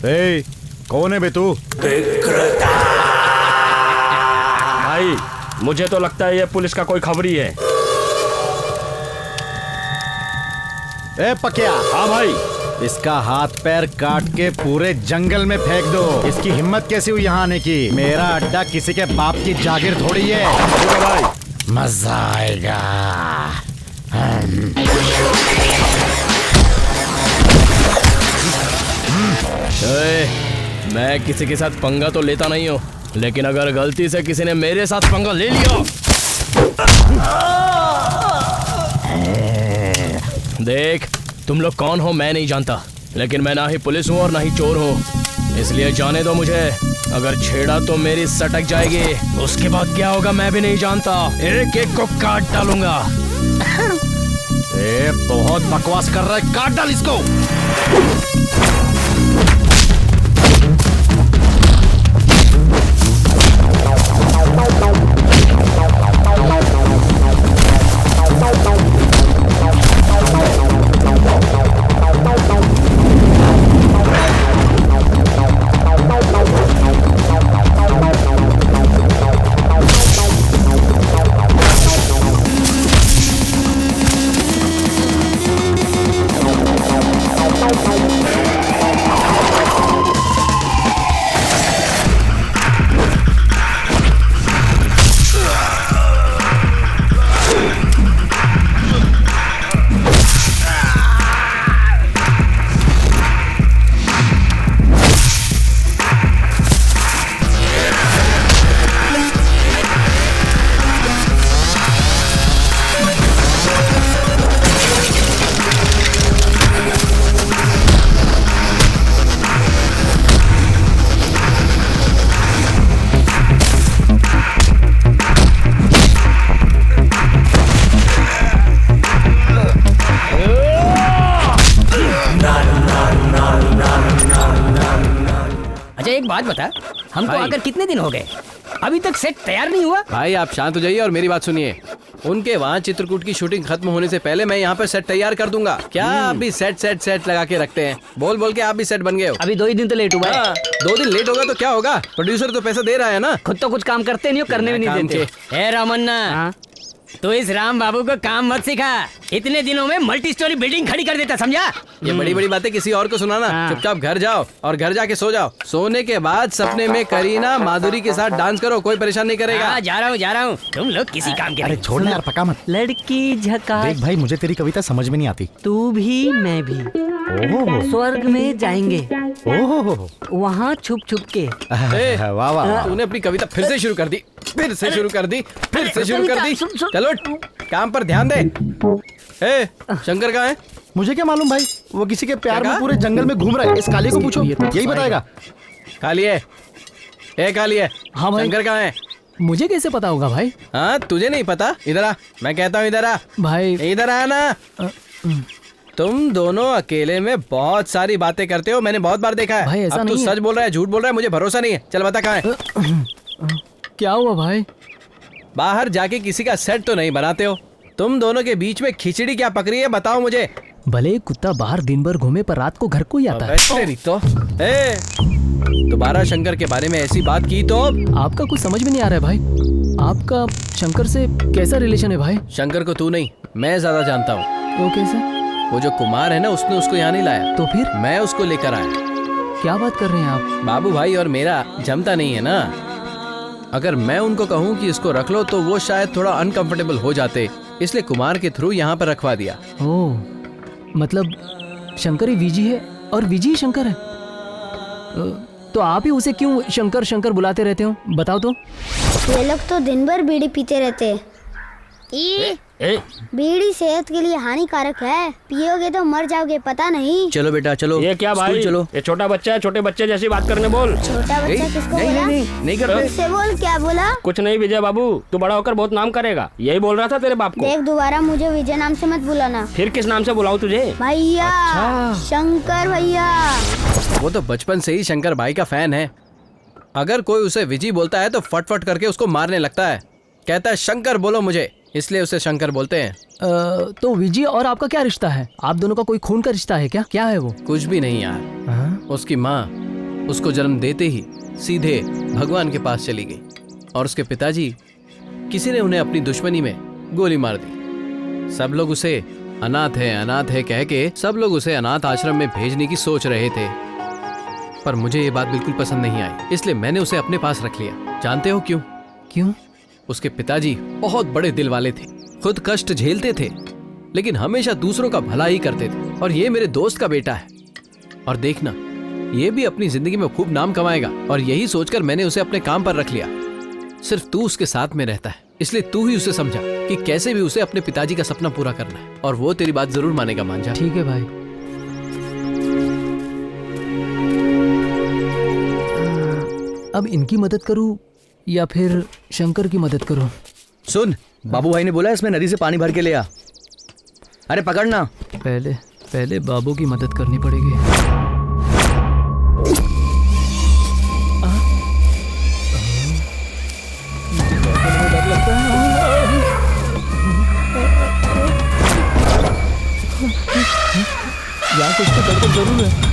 ए, कौन है बे तू? भाई मुझे तो लगता है ये पुलिस का कोई खबरी है। ए पकिया। हाँ भाई। इसका हाथ पैर काट के पूरे जंगल में फेंक दो। इसकी हिम्मत कैसी हुई यहाँ आने की? मेरा अड्डा किसी के बाप की जागीर थोड़ी है। भाई मजा आएगा। मैं किसी के साथ पंगा तो लेता नहीं हूँ, लेकिन अगर गलती से किसी ने मेरे साथ पंगा ले लिया, देख तुम लोग कौन हो मैं नहीं जानता, लेकिन मैं ना ही पुलिस हूँ और ना ही चोर हूँ, इसलिए जाने दो मुझे। अगर छेड़ा तो मेरी सटक जाएगी, उसके बाद क्या होगा मैं भी नहीं जानता। एक एक को काट डालूंगा। ए, बहुत बकवास कर रहा है, काट डाल इसको। बात बता, हमको आकर कितने दिन हो गए, अभी तक सेट तैयार नहीं हुआ? भाई आप शांत हो जाइए और मेरी बात सुनिए। उनके वहाँ चित्रकूट की शूटिंग खत्म होने से पहले मैं यहाँ पे सेट तैयार कर दूंगा। क्या आप भी सेट लगा के रखते हैं? बोल बोल के आप भी सेट बन गए हो। अभी 2 ही दिन तो लेट हुआ है। 2 दिन लेट होगा तो क्या होगा, प्रोड्यूसर तो पैसा दे रहा है ना। खुद तो कुछ काम करते नहीं हो, करने भी नहीं देते। ए रामन्ना, तो इस राम बाबू को काम मत सिखा, इतने दिनों में मल्टी स्टोरी बिल्डिंग खड़ी कर देता, समझा? ये बड़ी बड़ी बातें किसी और को सुनाना। चुपचाप घर जाओ और घर जाके सो जाओ। सोने के बाद सपने में करीना माधुरी के साथ डांस करो, कोई परेशान नहीं करेगा। जा रहा हूँ। तुम लोग किसी काम के अरे छोड़ना यार, पका मत। लड़की झका। देख भाई, मुझे तेरी कविता समझ में नहीं आती। तू भी मैं भी स्वर्ग में जाएंगे, वहाँ छुप छुप के। वाह वाह, तूने अपनी कविता फिर से शुरू कर दी। चलो काम पर ध्यान दे। शंकर कहाँ है? मुझे क्या मालूम भाई, वो किसी के प्यार में पूरे जंगल में घूम रहा है। इस काली को पूछो, यही बताएगा। कालिए, कालिए। हाँ भाई। शंकर कहाँ है? मुझे कैसे पता होगा भाई? हाँ तुझे नहीं पता? इधर आ, मैं कहता हूँ इधर आ भाई। इधर आ ना। तुम दोनों अकेले में बहुत सारी बातें करते हो, मैंने बहुत बार देखा है। भाई ऐसा अब तू नहीं सच बोल रहा है झूठ बोल रहा है, मुझे भरोसा नहीं है। चल बता कहाँ है? क्या हुआ भाई? बाहर जाके किसी का सेट तो नहीं बनाते हो? तुम दोनों के बीच में खिचड़ी क्या पक रही है, बताओ मुझे। भले कुत्ता बाहर दिन भर घूमे पर रात को घर को ही आता है। तो दोबारा शंकर के बारे में ऐसी बात की तो आपका कुछ समझ में नहीं आ रहा है भाई। आपका शंकर से कैसा रिलेशन है भाई? शंकर को तू नहीं, मैं ज्यादा जानता हूँ। तो कैसे? वो जो कुमार है ना, उसने उसको यहाँ नहीं लाया, तो फिर मैं उसको लेकर आया। क्या बात कर रहे हैं आप? बाबू भाई और मेरा जमता नहीं है ना। अगर मैं उनको कहूँ कि इसको रख लो तो वो शायद थोड़ा अनकंफर्टेबल हो जाते, इसलिए कुमार के थ्रू यहाँ पर रखवा दिया। ओह, मतलब शंकर ही विजी है और विजी ही शंकर है। तो आप ही उसे क्यों शंकर शंकर बुलाते रहते हो, बताओ तो। ये लोग तो दिन भर बीड़ी पीते रहते हैं। बीड़ी सेहत के लिए हानिकारक है, पियोगे तो मर जाओगे, पता नहीं। चलो बेटा चलो। ये क्या भाई, चलो। ये छोटा बच्चा है, छोटे बच्चे जैसी बात करने बोल। छोटा बच्चा किसको बोला? नहीं करते। उससे बोल, क्या बोला? कुछ नहीं विजय बाबू, तू बड़ा होकर बहुत नाम करेगा, यही बोल रहा था तेरे बाप को। देख दोबारा मुझे विजय नाम से मत बुलाना। फिर किस नाम से बुलाऊं तुझे? भैया। शंकर भैया। वो तो बचपन से ही शंकर भाई का फैन है। अगर कोई उसे विजी बोलता है तो फटफट करके उसको मारने लगता है, कहता है शंकर बोलो मुझे, इसलिए उसे शंकर बोलते हैं। तो विजय और आपका क्या रिश्ता है? आप दोनों का कोई खून का रिश्ता है क्या? क्या है वो? कुछ भी नहीं यार। उसकी माँ उसको जन्म देते ही सीधे भगवान के पास चली गई और उसके पिताजी किसी ने उन्हें अपनी दुश्मनी में गोली मार दी। सब लोग उसे अनाथ है कह के सब लोग उसे अनाथ आश्रम में भेजने की सोच रहे थे, पर मुझे ये बात बिल्कुल पसंद नहीं आई, इसलिए मैंने उसे अपने पास रख लिया। जानते हो क्यों? क्यों? उसके पिताजी बहुत बड़े दिल वाले थे, खुद कष्ट झेलते थे लेकिन हमेशा दूसरों का भला ही करते थे। और ये मेरे दोस्त का बेटा है और देखना ये भी अपनी जिंदगी में खूब नाम कमाएगा। और यही सोचकर मैंने उसे अपने काम पर रख लिया। सिर्फ तू उसके साथ में रहता है, इसलिए तू ही उसे समझा कि कैसे भी उसे अपने पिताजी का सपना पूरा करना है, और वो तेरी बात जरूर मानेगा। मान जा। ठीक है भाई। अब इनकी मदद करूं या फिर शंकर की मदद करूं? सुन, बाबू भाई ने बोला इसमें नदी से पानी भर के ले आ। अरे पकड़ना। पहले बाबू की मदद करनी पड़ेगी। यहाँ कुछ तो गड़बड़ जरूर है।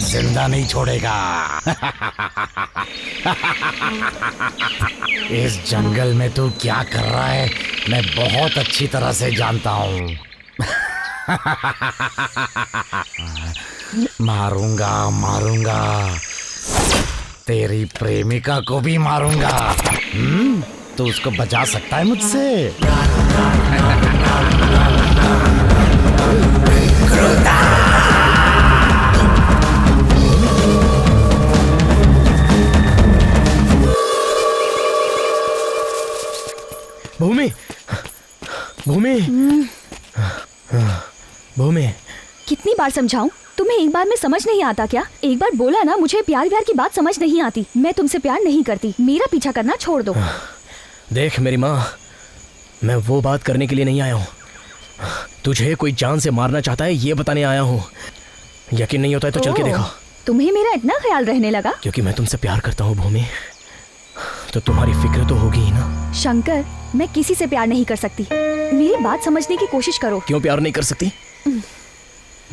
जिंदा नहीं छोड़ेगा। इस जंगल में तू क्या कर रहा है मैं बहुत अच्छी तरह से जानता हूँ। मारूंगा तेरी प्रेमिका को भी मारूंगा। तू उसको बचा सकता है मुझसे? भूमि कितनी बार समझाऊं? तुम्हें एक बार में समझ नहीं आता क्या? एक बार बोला ना, मुझे प्यार की बात समझ नहीं आती। मैं तुमसे प्यार नहीं करती, मेरा पीछा करना छोड़ दो। देख मेरी माँ, मैं वो बात करने के लिए नहीं आया हूँ। तुझे कोई जान से मारना चाहता है ये बताने आया हूँ। यकीन नहीं होता है तो चल के देखो। तुम्हें मेरा इतना ख्याल रहने लगा? क्योंकि मैं तुमसे प्यार करता हूँ भूमि, तो तुम्हारी फिक्र तो होगी ही ना। शंकर, मैं किसी से प्यार नहीं कर सकती, मेरी बात समझने की कोशिश करो। क्यों प्यार नहीं कर सकती?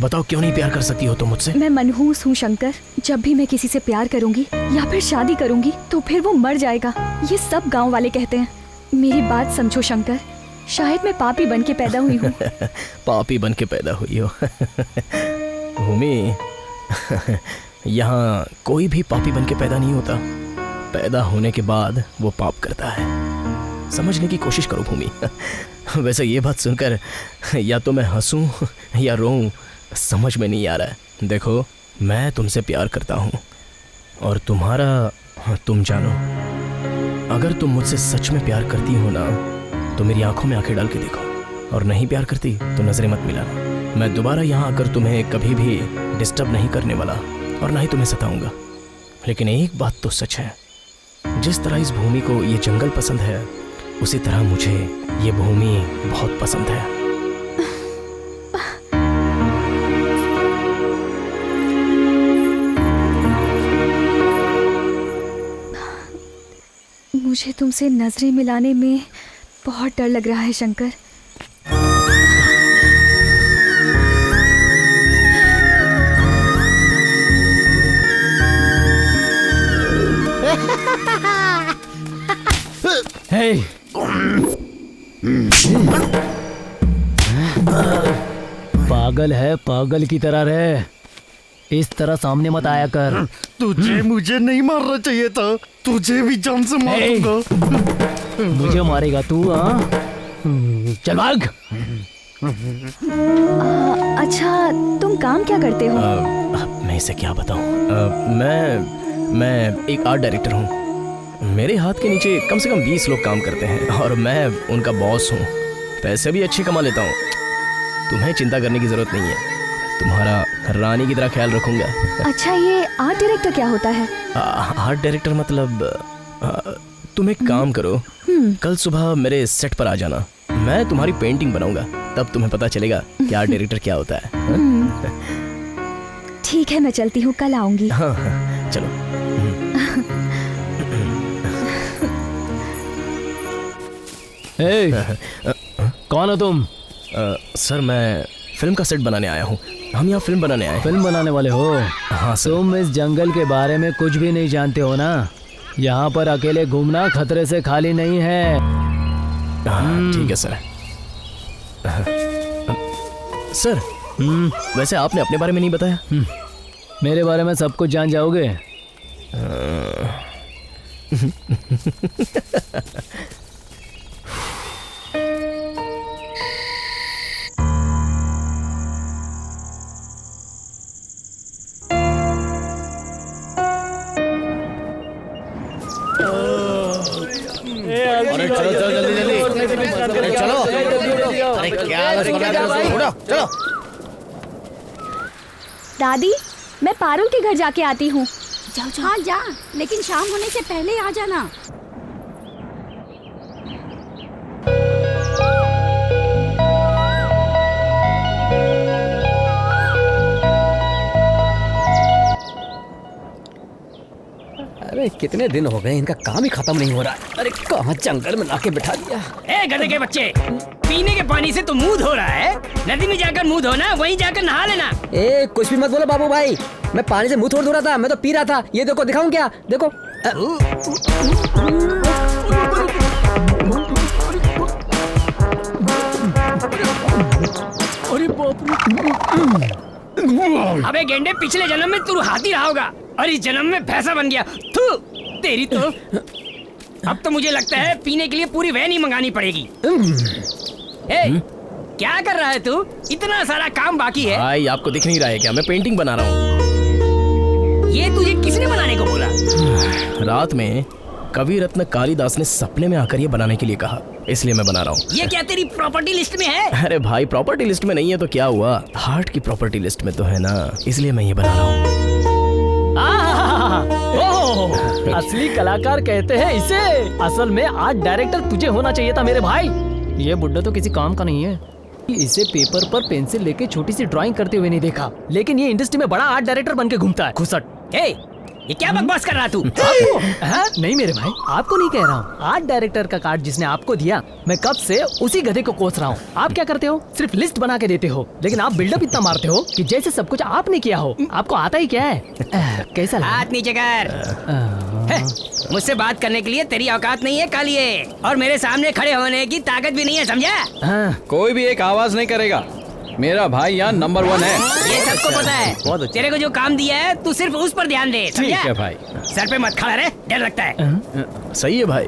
बताओ क्यों नहीं प्यार कर सकती हो तुम मुझसे? मैं मनहूस हूँ शंकर। जब भी मैं किसी से प्यार करूंगी या फिर शादी करूंगी तो फिर वो मर जाएगा, ये सब गांव वाले कहते हैं। मेरी बात समझो शंकर, शायद मैं पापी बन के पैदा हुई हूँ। पापी बन के पैदा हुई हो? भूमि, यहाँ कोई भी पापी बन के पैदा नहीं होता। पैदा होने के बाद वो पाप करता है। समझने की कोशिश करो भूमि। वैसे ये बात सुनकर या तो मैं हंसूं या रोऊं समझ में नहीं आ रहा है। देखो, मैं तुमसे प्यार करता हूँ और तुम्हारा तुम जानो। अगर तुम मुझसे सच में प्यार करती हो ना तो मेरी आंखों में आंखें डाल के देखो, और नहीं प्यार करती तो नजरें मत मिलाना। मैं दोबारा यहाँ आकर तुम्हें कभी भी डिस्टर्ब नहीं करने वाला और ना ही तुम्हें सताऊंगा। लेकिन एक बात तो सच है, जिस तरह इस भूमि को ये जंगल पसंद है, उसी तरह मुझे ये भूमि बहुत पसंद है। मुझे तुमसे नजरें मिलाने में बहुत डर लग रहा है शंकर। हे! पागल है, पागल की तरह रहे। इस तरह सामने मत आया कर। तुझे मुझे नहीं मारना चाहिए था, तुझे भी जान से मार दूंगा। मुझे मारेगा तू? हाँ, चल भाग। अच्छा, तुम काम क्या करते हो? मैं इसे क्या बताऊं? मैं एक आर्ट डायरेक्टर हूँ। मेरे हाथ के नीचे कम से कम 20 लोग काम करते हैं और मैं उनका बॉस हूँ। पैसे भी अच्छे कमा लेता हूँ। तुम्हें चिंता करने की जरूरत नहीं है, तुम्हारा रानी की तरह ख्याल रखूंगा। अच्छा, ये आर्ट डायरेक्टर क्या होता है? आर्ट डायरेक्टर मतलब तुम एक काम करो, कल सुबह मेरे सेट पर आ जाना। मैं तुम्हारी पेंटिंग बनाऊंगा, तब तुम्हें पता चलेगा कि आर्ट डायरेक्टर क्या होता है। ठीक है, मैं चलती हूँ, कल आऊंगी। हाँ, चलो। कौन हो तुम? सर, मैं फिल्म का सेट बनाने आया हूँ। हम यहाँ फिल्म बनाने आए हैं। फिल्म बनाने वाले हो? हाँ सर। तुम इस जंगल के बारे में कुछ भी नहीं जानते हो ना। यहाँ पर अकेले घूमना खतरे से खाली नहीं है। ठीक है सर। सर, वैसे आपने अपने बारे में नहीं बताया। मेरे बारे में सब कुछ जान जाओगे? अरे चलो चलो जल्दी जल्दी चलो। अरे क्या चलो। दादी, मैं पारुल के घर जाके आती हूँ। जाओ जाओ। हाँ जा, लेकिन शाम होने से पहले आ जाना। अरे कितने दिन हो गए, इनका काम ही खत्म नहीं हो रहा। अरे कहाँ जंगल में लाके बिठा दिया। ए गधे के बच्चे, पीने के पानी से तो मुंह धो रहा है। नदी में जाकर मुंह धोना, वहीं जाकर नहा लेना। ए कुछ भी मत बोलो बाबू भाई, मैं पानी से मुंह थोड़ धो रहा था, मैं तो पी रहा था। ये देखो, दिखाऊं क्या? देखो। अरे बाप रे। अबे गेंडे, पिछले जन्म में तू हाथी रहा होगा और इस जन्म में भैंसा बन गया। थू, तेरी तो। अब तो मुझे लगता है पीने के लिए पूरी वैन ही मंगानी पड़ेगी। क्या कर रहा है तू? इतना सारा काम बाकी है। भाई, आपको दिख नहीं रहा है क्या? मैं पेंटिंग बना रहा हूँ। ये तुझे किसने बनाने को बोला? रात में कवि रत्न कालिदास ने सपने में आकर ये बनाने के लिए कहा, इसलिए मैं बना रहा हूँ। ये क्या तेरी प्रॉपर्टी लिस्ट में है? अरे भाई, प्रॉपर्टी लिस्ट में नहीं है तो क्या हुआ, हार्ट की प्रॉपर्टी लिस्ट में तो है ना, इसलिए मैं ये बना रहा हूँ। असली कलाकार कहते हैं इसे। असल में आर्ट डायरेक्टर तुझे होना चाहिए था मेरे भाई। ये बुड्ढा तो किसी काम का नहीं है। इसे पेपर पर पेंसिल लेके छोटी सी ड्राइंग करते हुए नहीं देखा, लेकिन ये इंडस्ट्री में बड़ा आर्ट डायरेक्टर बन के घूमता है। खुसट। ये क्या बकवास कर रहा तू? नहीं मेरे भाई, आपको नहीं कह रहा हूँ। आर्ट डायरेक्टर का कार्ड जिसने आपको दिया, मैं कब से उसी गधे को कोस रहा हूँ। आप क्या करते हो? सिर्फ लिस्ट बना के देते हो, लेकिन आप बिल्डअप इतना मारते हो कि जैसे सब कुछ आपने किया हो। आपको आता ही क्या है? कैसा लगा? हाथ नीचे कर। मुझसे बात करने के लिए तेरी औकात नहीं है कालिए, और मेरे सामने खड़े होने की ताकत भी नहीं है, समझा? कोई भी एक आवाज नहीं करेगा। मेरा भाई यहाँ नंबर 1 है। ये सबको पता है। तेरे को जो काम दिया है तू सिर्फ उस पर ध्यान दे, समझा? ठीक है भाई। सर पे मत खड़ा रहे, डर लगता है। सही है भाई।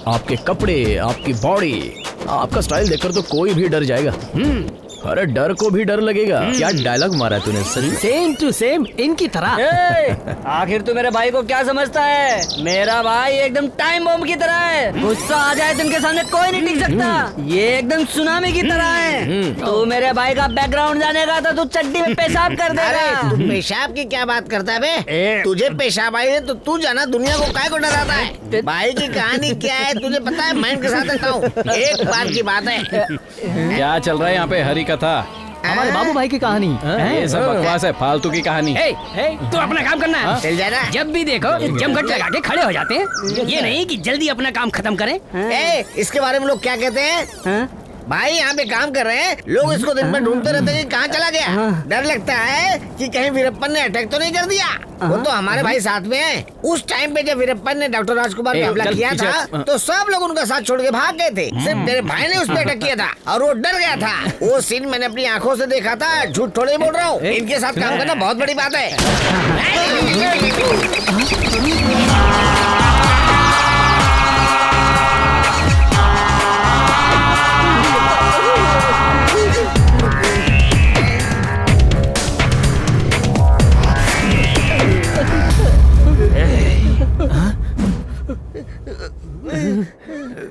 आपके कपड़े, आपकी बॉडी, आपका स्टाइल देखकर तो कोई भी डर जाएगा। अरे डर को भी डर लगेगा। क्या डायलॉग मारा है तूने सच में? सेम टू सेम इनकी तरह। आखिर तू मेरे भाई को क्या समझता है? मेरा भाई एकदम टाइम बम की तरह है। गुस्सा आ जाए तो इनके सामने कोई नहीं टिक सकता। ये एकदम सुनामी की तरह है। तू मेरे भाई का बैकग्राउंड जानेगा तो तू चड्डी में पेशाब कर देगा। तू पेशाब की क्या बात करता है बे? तुझे पेशाब आई है तो तू जाना, दुनिया को काय को डराता है? भाई की कहानी क्या है तुझे पता है? मैं इनके साथ रहता हूँ, एक बार की बात है। क्या चल रहा है यहाँ पे? हरी कथा, हमारे बाबू भाई की कहानी। ये सब बकवास है, फालतू की कहानी। तू अपना काम करना है। चल जाना। जब भी देखो जमघट लगा के खड़े हो जाते हैं। ये नहीं कि जल्दी अपना काम खत्म करें। इसके बारे में लोग क्या कहते हैं? भाई यहाँ पे काम कर रहे हैं, लोग इसको दिन भर ढूंढते रहते हैं कि कहाँ चला गया। डर लगता है कि कहीं वीरप्पन ने अटैक तो नहीं कर दिया। वो तो हमारे भाई साथ में है। उस टाइम पे जब वीरप्पन ने डॉक्टर राजकुमार पे हमला किया था तो सब लोग उनका साथ छोड़ के भाग गए थे। सिर्फ मेरे भाई ने उस पे अटैक किया था और वो डर गया था। वो सीन मैंने अपनी आंखों से देखा था, झूठ थोड़े बोल रहा हूँ। इनके साथ काम करना बहुत बड़ी बात है।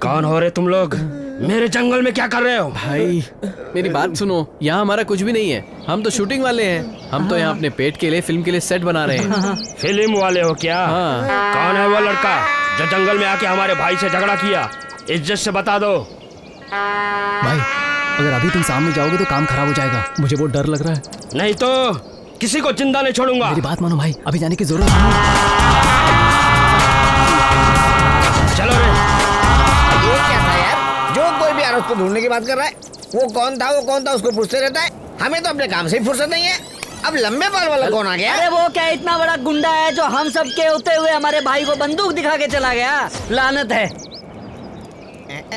कौन हो रहे तुम लोग? मेरे जंगल में क्या कर रहे हो? भाई मेरी बात सुनो, यहाँ हमारा कुछ भी नहीं है। हम तो शूटिंग वाले हैं। हम तो यहाँ अपने पेट के लिए, फिल्म के लिए सेट बना रहे हैं। फिल्म वाले हो क्या? कौन है वो लड़का जो जंगल में आके हमारे भाई से झगड़ा किया? इज्जत से बता दो। भाई अगर अभी तुम सामने जाओगे तो काम खराब हो जाएगा। मुझे बहुत डर लग रहा है। नहीं तो किसी को जिंदा नहीं छोड़ूंगा। मेरी बात मानो भाई, अभी जाने की जरूरत नहीं। चलो रे। ये क्या था यार? जो कोई भी आरोप को ढूंढने की बात कर रहा है। वो कौन था उसको पूछते रहता है। हमें तो अपने काम से ही फुर्सत नहीं है। अब लंबे बाल वाला कौन आ गया? अरे वो क्या इतना बड़ा गुंडा है जो हम सब के होते हुए हमारे भाई को बंदूक दिखा के चला गया? लानत है।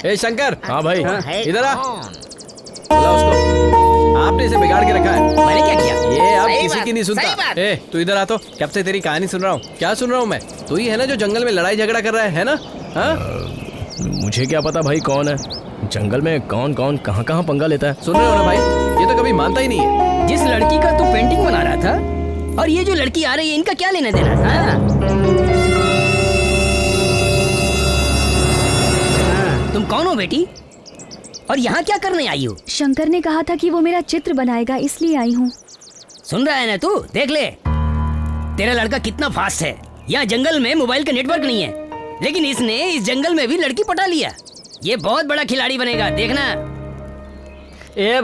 ए शंकर। हाँ भाई इधर आ। लाओ उसको। आपने इसे बिगाड़ के रखा है। मैंने क्या किया? ये अब किसी की नहीं सुनता। ए तू इधर आ तो। कब से तेरी कहानी सुन रहा हूँ। क्या सुन रहा हूँ मैं? तू ही है ना जो जंगल में लड़ाई झगड़ा कर रहा है ना? मुझे क्या पता भाई कौन है। जंगल में कौन कौन कहाँ कहाँ पंगा लेता है। सुन रहे हो ना भाई, ये तो कभी मानता ही नहीं है। जिस लड़की का तू पेंटिंग बना रहा था और ये जो लड़की आ रही है, इनका क्या लेना देना? तुम कौन हो बेटी और यहाँ क्या करने आई हो? शंकर ने कहा था कि वो मेरा चित्र बनाएगा, इसलिए आई हूँ। सुन रहा है ना तू? देख ले तेरा लड़का कितना फास्ट है। यहाँ जंगल में मोबाइल का नेटवर्क नहीं है, लेकिन इसने इस जंगल में भी लड़की पटा लिया। ये बहुत बड़ा खिलाड़ी बनेगा, देखना। ए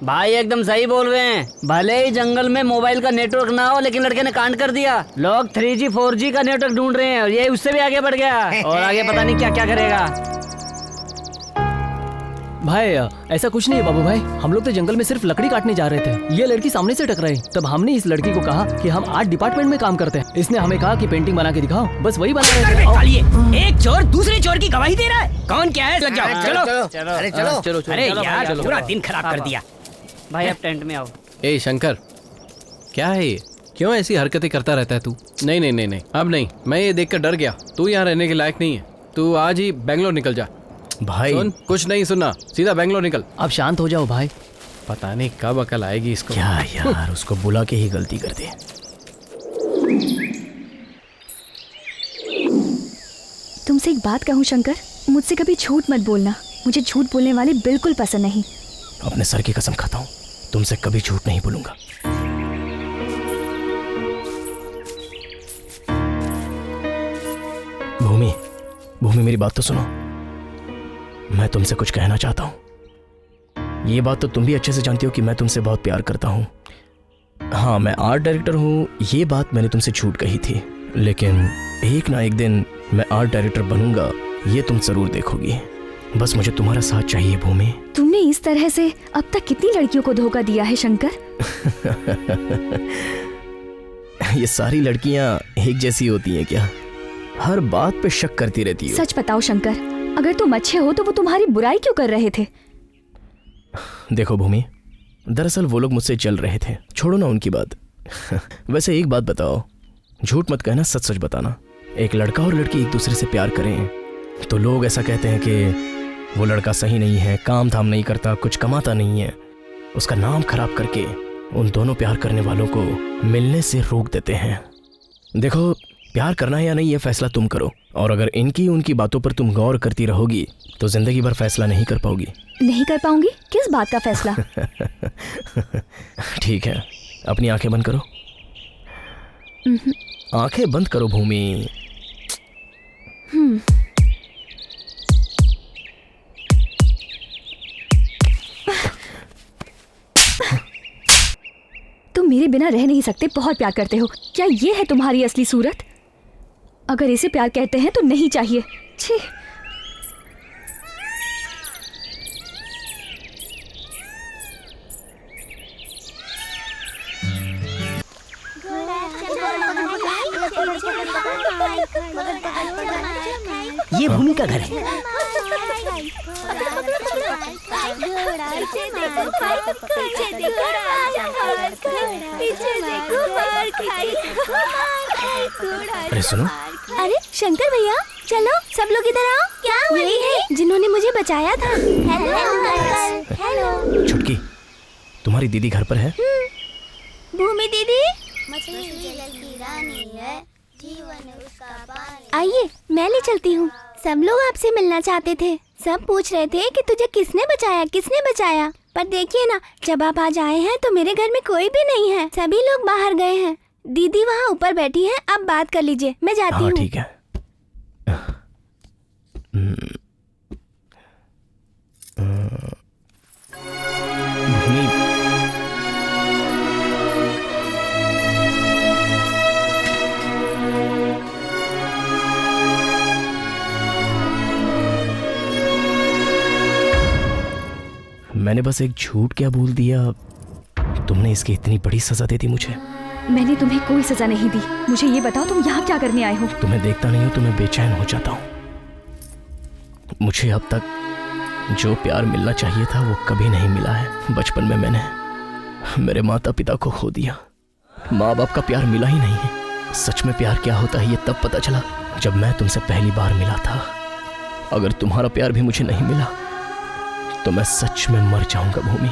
भाई एकदम सही बोल रहे हैं। भले ही जंगल में मोबाइल का नेटवर्क ना हो, लेकिन लड़के ने कांड कर दिया। लोग 3G 4G का नेटवर्क ढूंढ रहे हैं और ये उससे भी आगे बढ़ गया और आगे पता नहीं क्या क्या करेगा। भाई ऐसा कुछ नहीं है बाबू भाई, हम लोग तो जंगल में सिर्फ लकड़ी काटने जा रहे थे। ये लड़की सामने से टकराई, तब हमने इस लड़की को कहा कि हम आर्ट डिपार्टमेंट में काम करते हैं। इसने हमें कहा कि पेंटिंग बना के दिखाओ, बस वही बना रहे थे। एक चोर दूसरे चोर की गवाही दे रहा है। कौन क्या है? लग जाओ। चलो अरे चलो। अरे यार पूरा दिन खराब कर दिया। भाई अब टेंट में आओ। ए शंकर, क्या है ये? क्यों ऐसी हरकतें करता रहता है तू? नहीं, अब नहीं। मैं ये देखकर डर गया। तू यहाँ रहने के लायक नहीं है। तू आज ही बेंगलोर निकल जा। भाई सुन, कुछ नहीं सुनना, सीधा बेंगलोर निकल। अब शांत हो जाओ भाई। पता नहीं कब अकल आएगी इसको। क्या यार, उसको बुला के ही गलती कर दी। तुमसे एक बात कहूँ शंकर, मुझसे कभी झूठ मत बोलना। मुझे झूठ बोलने वाले बिल्कुल पसंद नहीं। अपने सर की कसम खाता हूँ, तुमसे कभी झूठ नहीं बोलूंगा। भूमि मेरी बात तो सुनो। मैं तुमसे कुछ कहना चाहता हूँ। ये बात तो तुम भी अच्छे से जानती हो कि मैं तुमसे बहुत प्यार करता हूँ। हाँ, मैं आर्ट डायरेक्टर हूँ, ये बात मैंने तुमसे झूठ कही थी, लेकिन एक ना एक दिन मैं आर्ट डायरेक्टर बनूंगा, ये तुम जरूर देखोगी। बस मुझे तुम्हारा साथ चाहिए भूमि। तुमने इस तरह से अब तक कितनी लड़कियों को धोखा दिया है शंकर? ये सारी लड़कियां एक जैसी होती हैं क्या? हर बात पे शक करती रहती हो। सच बताओ शंकर, अगर तुम अच्छे हो तो वो तुम्हारी बुराई क्यों कर रहे थे? देखो भूमि, दरअसल वो लोग मुझसे चल रहे थे, छोड़ो ना उनकी बात। वैसे एक बात बताओ, झूठ मत कहना, सच सच बताना। एक लड़का और लड़की एक दूसरे से प्यार करें तो लोग ऐसा कहते हैं कि वो लड़का सही नहीं है, काम धाम नहीं करता, कुछ कमाता नहीं है। उसका नाम खराब करके उन दोनों प्यार करने वालों को मिलने से रोक देते हैं। देखो, प्यार करना है या नहीं ये फैसला तुम करो, और अगर इनकी उनकी बातों पर तुम गौर करती रहोगी तो जिंदगी भर फैसला नहीं कर पाओगी। नहीं कर पाऊंगी? किस बात का फैसला? ठीक है, अपनी आंखें बंद करो। आंखें बंद करो भूमि। तुम मेरे बिना रह नहीं सकते, बहुत प्यार करते हो। क्या ये है तुम्हारी असली सूरत? अगर इसे प्यार कहते हैं तो नहीं चाहिए। छी। ये भूमि का घर है। अरे सुनो। अरे शंकर भैया, चलो सब लोग इधर आओ। क्या हुआ? यही है जिन्होंने मुझे बचाया था। Hello uncle. हेलो। छुटकी, तुम्हारी दीदी घर पर है? भूमि दीदी, आइए मैं ले चलती हूँ। सब लोग आपसे मिलना चाहते थे। सब पूछ रहे थे कि तुझे किसने बचाया, किसने बचाया। पर देखिए ना, जब आप आज आए हैं तो मेरे घर में कोई भी नहीं है, सभी लोग बाहर गए हैं। दीदी वहाँ ऊपर बैठी है, आप बात कर लीजिए, मैं जाती हूँ। ठीक है। मैंने बस एक झूठ क्या बोल दिया, तुमने इसकी इतनी बड़ी सजा दे दी मुझे। मैंने तुम्हें कोई सजा नहीं दी। मुझे ये बताओ, तुम यहाँ क्या करने आए हो? तुम्हें देखता नहीं हो तो मैं बेचैन हो जाता हूँ। मुझे अब तक जो प्यार मिलना चाहिए था वो कभी नहीं मिला है। बचपन में मैंने मेरे माता पिता को खो दिया, माँ बाप का प्यार मिला ही नहीं है। सच में प्यार क्या होता है ये तब पता चला जब मैं तुमसे पहली बार मिला था। अगर तुम्हारा प्यार भी मुझे नहीं मिला तो मैं सच में मर जाऊंगा भूमि।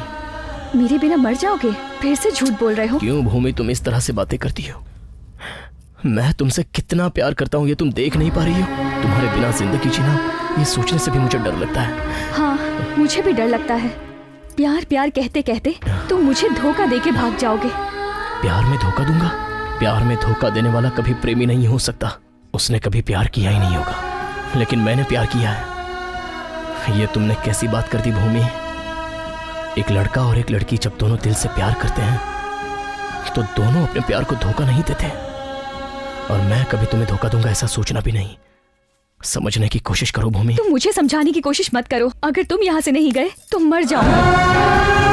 मेरे बिना मर जाओगे? फिर से झूठ बोल रहे हो। क्यों भूमि, तुम इस तरह से बातें करती हो? मैं तुमसे कितना प्यार करता हूँ ये तुम देख नहीं पा रही हो? तुम्हारे बिना जिंदगी जीना, ये सोचने से भी मुझे डर लगता है। हाँ, मुझे भी डर लगता है। प्यार प्यार कहते कहते तुम मुझे धोखा देके भाग जाओगे। प्यार में धोखा दूंगा? प्यार में धोखा देने वाला कभी प्रेमी नहीं हो सकता। उसने कभी प्यार किया ही नहीं होगा, लेकिन मैंने प्यार किया है। ये तुमने कैसी बात कर दी भूमि? एक लड़का और एक लड़की जब दोनों दिल से प्यार करते हैं तो दोनों अपने प्यार को धोखा नहीं देते। और मैं कभी तुम्हें धोखा दूंगा ऐसा सोचना भी नहीं। समझने की कोशिश करो भूमि। तुम मुझे समझाने की कोशिश मत करो। अगर तुम यहाँ से नहीं गए तो मर जाऊंगा।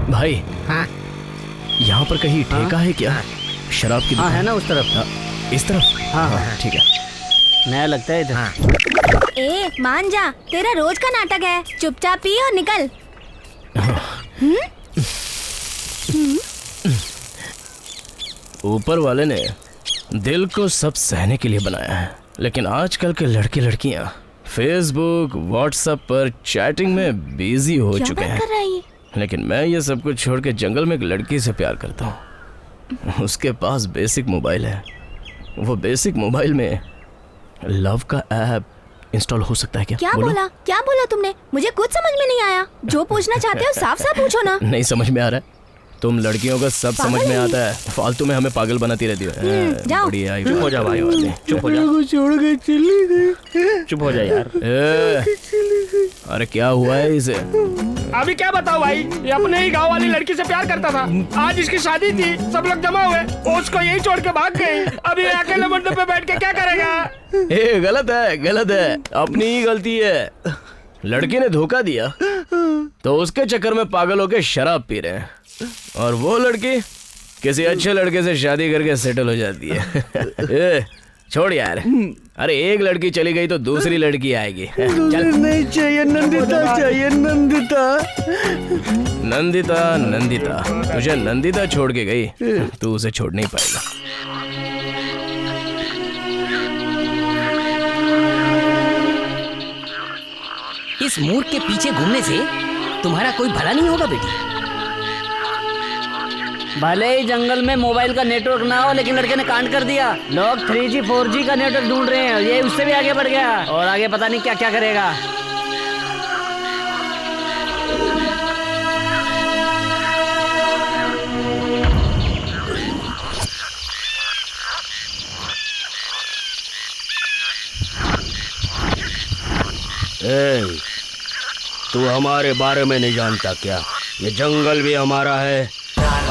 भाई, हाँ? यहाँ पर कहीं ठेका है क्या? शराब की दुकान? हाँ, है ना उस तरफ। इस तरफ? हाँ हाँ ठीक है। नया लगता है इधर। ए मान जा, तेरा रोज का नाटक है। चुपचाप पी और निकल। ऊपर वाले ने दिल को सब सहने के लिए बनाया है, लेकिन आजकल के लड़के लड़कियां फेसबुक व्हाट्सएप पर चैटिंग में बिजी हो चुके हैं। लेकिन मैं ये सब कुछ छोड़ के जंगल में एक लड़की से प्यार करता हूँ। उसके पास बेसिक मोबाइल है। वो बेसिक मोबाइल में लव का ऐप इंस्टॉल हो सकता है क्या? क्या बोला तुमने? मुझे कुछ समझ में नहीं आया। जो पूछना चाहते हो साफ साफ पूछो ना। नहीं समझ में आ रहा है? तुम लड़कियों का सब समझ में आता है, फालतू में हमें पागल बनाती रहती है। जाओ। बढ़िया, चुप हो जा भाई, चुप हो जा। छोड़ के चली गई। चुप हो जा यार। अरे क्या हुआ है इसे? अभी क्या बताओ भाई, ये अपने ही गांव वाली लड़की से प्यार करता था। आज इसकी शादी थी, सब लोग जमा हुए, उसको यही छोड़ के भाग गई। अभी अकेले मंडप पे बैठ के क्या करेगा? गलत है, गलत है, अपनी ही गलती है। लड़की ने धोखा दिया तो उसके चक्कर में पागल होके शराब पी रहे हैं, और वो लड़की किसी अच्छे लड़के से शादी करके सेटल हो जाती है। छोड़ यार। अरे एक लड़की चली गई तो दूसरी लड़की आएगी। चल। नहीं चाहिए, नंदिता चाहिए, नंदिता। नंदिता नंदिता, तुझे नंदिता छोड़ के गई, तू उसे छोड़ नहीं पाएगा। इस मूर्ख के पीछे घूमने से तुम्हारा कोई भला नहीं होगा बेटी। भले ही जंगल में मोबाइल का नेटवर्क ना हो, लेकिन लड़के ने कांड कर दिया। लोग 3G 4G का नेटवर्क ढूंढ रहे हैं, ये उससे भी आगे बढ़ गया और आगे पता नहीं क्या क्या करेगा। तू हमारे बारे में नहीं जानता क्या? ये जंगल भी हमारा है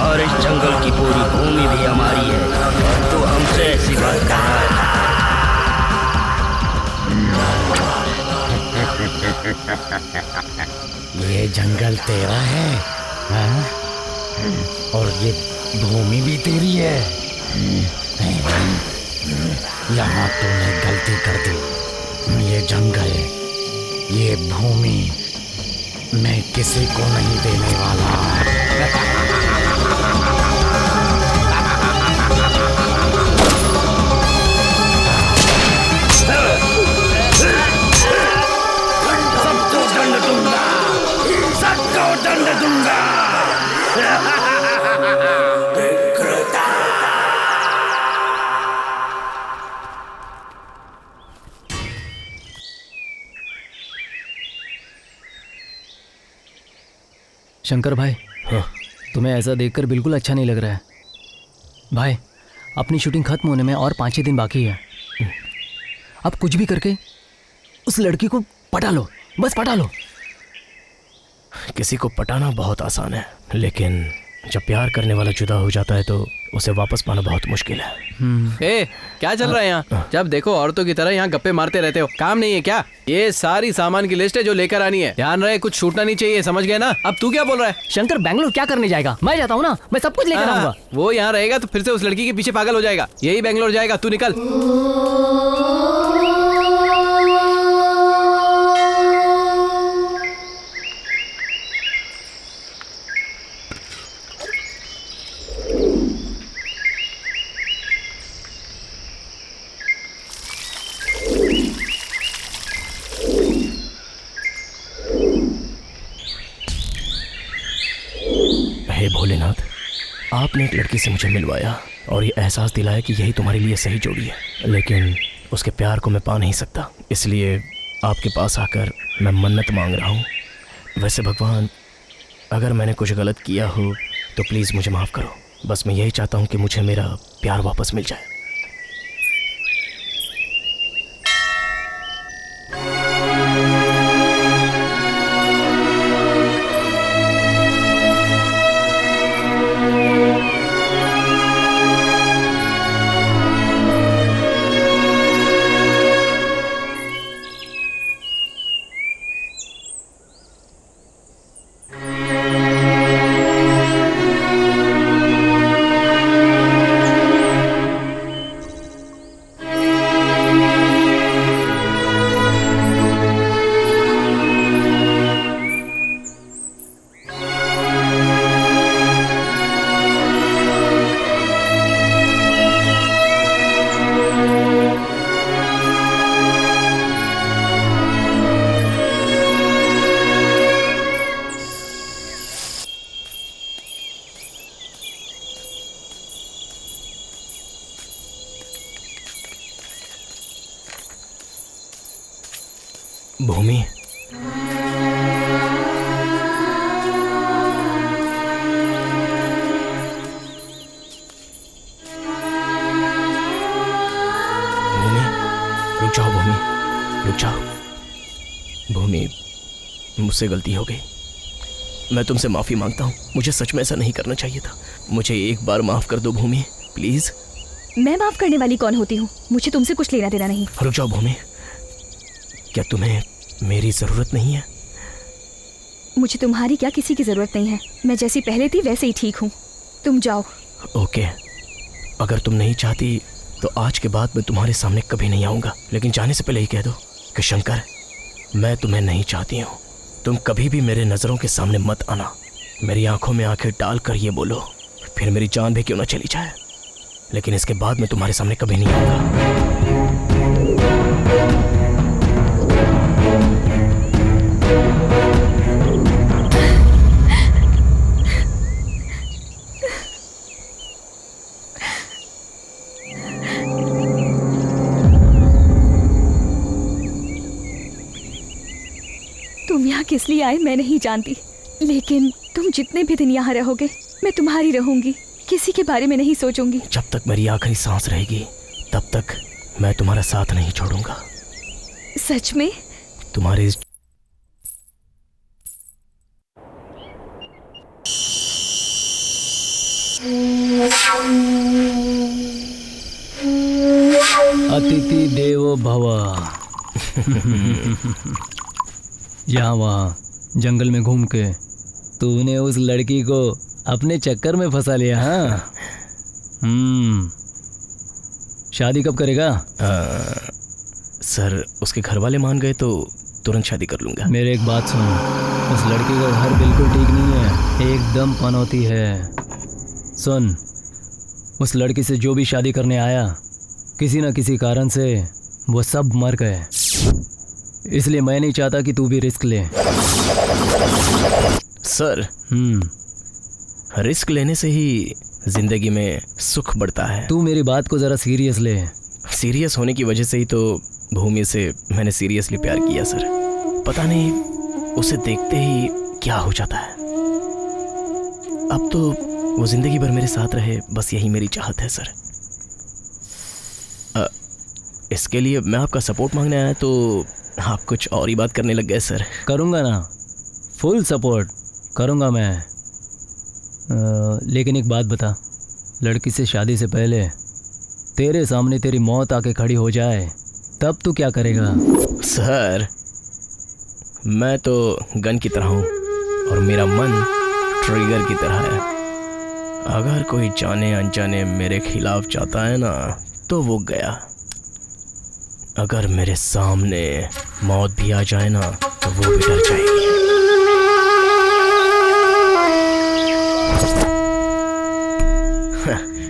और इस जंगल की पूरी भूमि भी हमारी है, और तू हमसे ऐसी बात कर रहा है। ये जंगल तेरा है, हाँ? और ये भूमि भी तेरी है। यहाँ तूने गलती कर दी। ये जंगल, ये भूमि मैं किसी को नहीं देने वाला। सबको दंड दूंगा, सबको दंड दूंगा। शंकर भाई, तुम्हें ऐसा देखकर बिल्कुल अच्छा नहीं लग रहा है। भाई, अपनी शूटिंग खत्म होने में और 5 ही दिन बाकी है। अब कुछ भी करके उस लड़की को पटा लो, बस पटा लो। किसी को पटाना बहुत आसान है, लेकिन जब प्यार करने वाला जुदा हो जाता है तो उसे वापस पाना बहुत मुश्किल है। ए, क्या चल रहा है यहाँ? जब देखो औरतों की तरह यहाँ गप्पे मारते रहते हो, काम नहीं है क्या? ये सारी सामान की लिस्ट है जो लेकर आनी है। ध्यान रहे, कुछ छूटना नहीं चाहिए, समझ गए ना? अब तू क्या बोल रहा है? शंकर बैंगलोर क्या करने जाएगा? मैं जाता हूँ ना, मैं सब कुछ लेकर आऊंगा। वो यहाँ रहेगा तो फिर से उस लड़की के पीछे पागल हो जाएगा। यही बैंगलोर जाएगा, तू निकल। हे भोलेनाथ, आपने एक लड़की से मुझे मिलवाया और ये एहसास दिलाया कि यही तुम्हारे लिए सही जोड़ी है, लेकिन उसके प्यार को मैं पा नहीं सकता। इसलिए आपके पास आकर मैं मन्नत मांग रहा हूँ। वैसे भगवान, अगर मैंने कुछ गलत किया हो तो प्लीज़ मुझे माफ़ करो। बस मैं यही चाहता हूँ कि मुझे मेरा प्यार वापस मिल जाए। भूमि, रुक जाओ भूमि, रुक जाओ। भूमि, मुझसे गलती हो गई। मैं तुमसे माफ़ी मांगता हूँ। मुझे सच में ऐसा नहीं करना चाहिए था। मुझे एक बार माफ़ कर दो भूमि, प्लीज़। मैं माफ करने वाली कौन होती हूँ? मुझे तुमसे कुछ लेना देना नहीं। रुक जाओ भूमि, क्या तुम्हें मेरी ज़रूरत नहीं है? मुझे तुम्हारी क्या किसी की ज़रूरत नहीं है। मैं जैसी पहले थी वैसे ही ठीक हूँ। तुम जाओ। ओके, अगर तुम नहीं चाहती तो आज के बाद मैं तुम्हारे सामने कभी नहीं आऊंगा। लेकिन जाने से पहले ही कह दो कि शंकर, मैं तुम्हें नहीं चाहती हूँ। तुम कभी भी मेरे नज़रों के सामने मत आना। मेरी आंखों में आंखें डालकर ये बोलो, फिर मेरी जान भी क्यों ना चली जाए, लेकिन इसके बाद मैं तुम्हारे सामने कभी नहीं आऊंगा। तुम यहाँ किस लिए आए मैं नहीं जानती, लेकिन तुम जितने भी दिन यहाँ रहोगे मैं तुम्हारी रहूंगी, किसी के बारे में नहीं सोचूंगी। जब तक मेरी आखिरी सांस रहेगी तब तक मैं तुम्हारा साथ नहीं छोड़ूंगा। सच में? तुम्हारे अतिथि देवो भव। यहाँ वहाँ जंगल में घूम के तूने उस लड़की को अपने चक्कर में फंसा लिया। हाँ, शादी कब करेगा? सर, उसके घर वाले मान गए तो तुरंत शादी कर लूंगा। मेरे एक बात सुन, उस लड़की का घर बिल्कुल ठीक नहीं है, एकदम पनौती है। सुन, उस लड़की से जो भी शादी करने आया, किसी न किसी कारण से वो सब मर गए। इसलिए मैं नहीं चाहता कि तू भी रिस्क ले। सर, रिस्क लेने से ही जिंदगी में सुख बढ़ता है। तू मेरी बात को जरा सीरियस ले। सीरियस होने की वजह से ही तो भूमि से मैंने सीरियसली प्यार किया सर। पता नहीं उसे देखते ही क्या हो जाता है। अब तो वो जिंदगी भर मेरे साथ रहे, बस यही मेरी चाहत है सर। इसके लिए मैं आपका सपोर्ट मांगने आया तो आप कुछ और ही बात करने लग गए सर। करूँगा ना, फुल सपोर्ट करूँगा मैं। लेकिन एक बात बता, लड़की से शादी से पहले तेरे सामने तेरी मौत आके खड़ी हो जाए तब तू क्या करेगा? सर, मैं तो गन की तरह हूँ और मेरा मन ट्रिगर की तरह है। अगर कोई जाने अनजाने मेरे खिलाफ जाता है ना तो वो गया। अगर मेरे सामने मौत भी आ जाए ना तो वो भी डर जाएगी।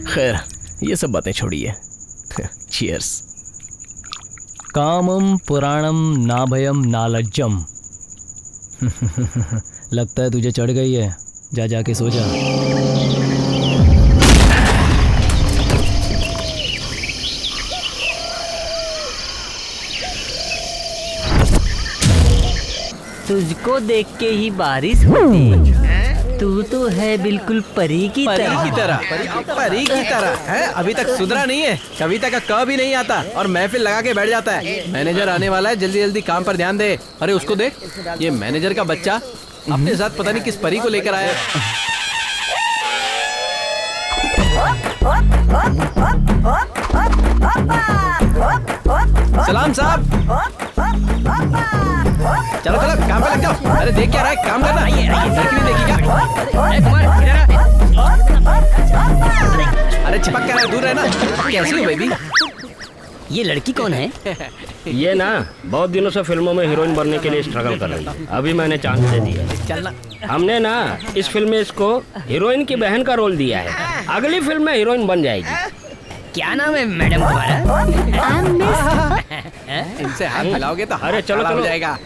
खैर, ये सब बातें छोड़िए। चीयर्स। कामम पुराणम ना भयम ना लज्जम। लगता है तुझे चढ़ गई है, जा जाके सो जा। तुझको देख के ही बारिश होती, तू तो है बिल्कुल परी की तरह। परी की तरह है। अभी तक सुधरा नहीं है, कविता का क भी नहीं आता और महफिल लगा के बैठ जाता है। मैनेजर आने वाला है, जल्दी जल्दी काम पर ध्यान दे। अरे उसको देख, ये मैनेजर का बच्चा अपने साथ पता नहीं किस परी को लेकर आया। सलाम साहब। चलो चलो काम पे लग जाओ। अरे देख क्या रहा है, काम करना। लड़की नहीं देखेगा। अरे चिपक क्या रहा है, दूर रहना। कैसी हो बेबी? ये लड़की कौन है? ये ना बहुत दिनों से फिल्मों में हीरोइन बनने के लिए स्ट्रगल कर रही है। अभी मैंने चांस दे दिया। हमने ना इस फिल्म में इसको हीरोइन की बहन का रोल दिया है। अगली फिल्म में हीरोइन बन जाएगी। क्या नाम है मैडम तुम्हारा? इनसे हाथ मिलाओगे तो अरे चलो हो चलो जाएगा।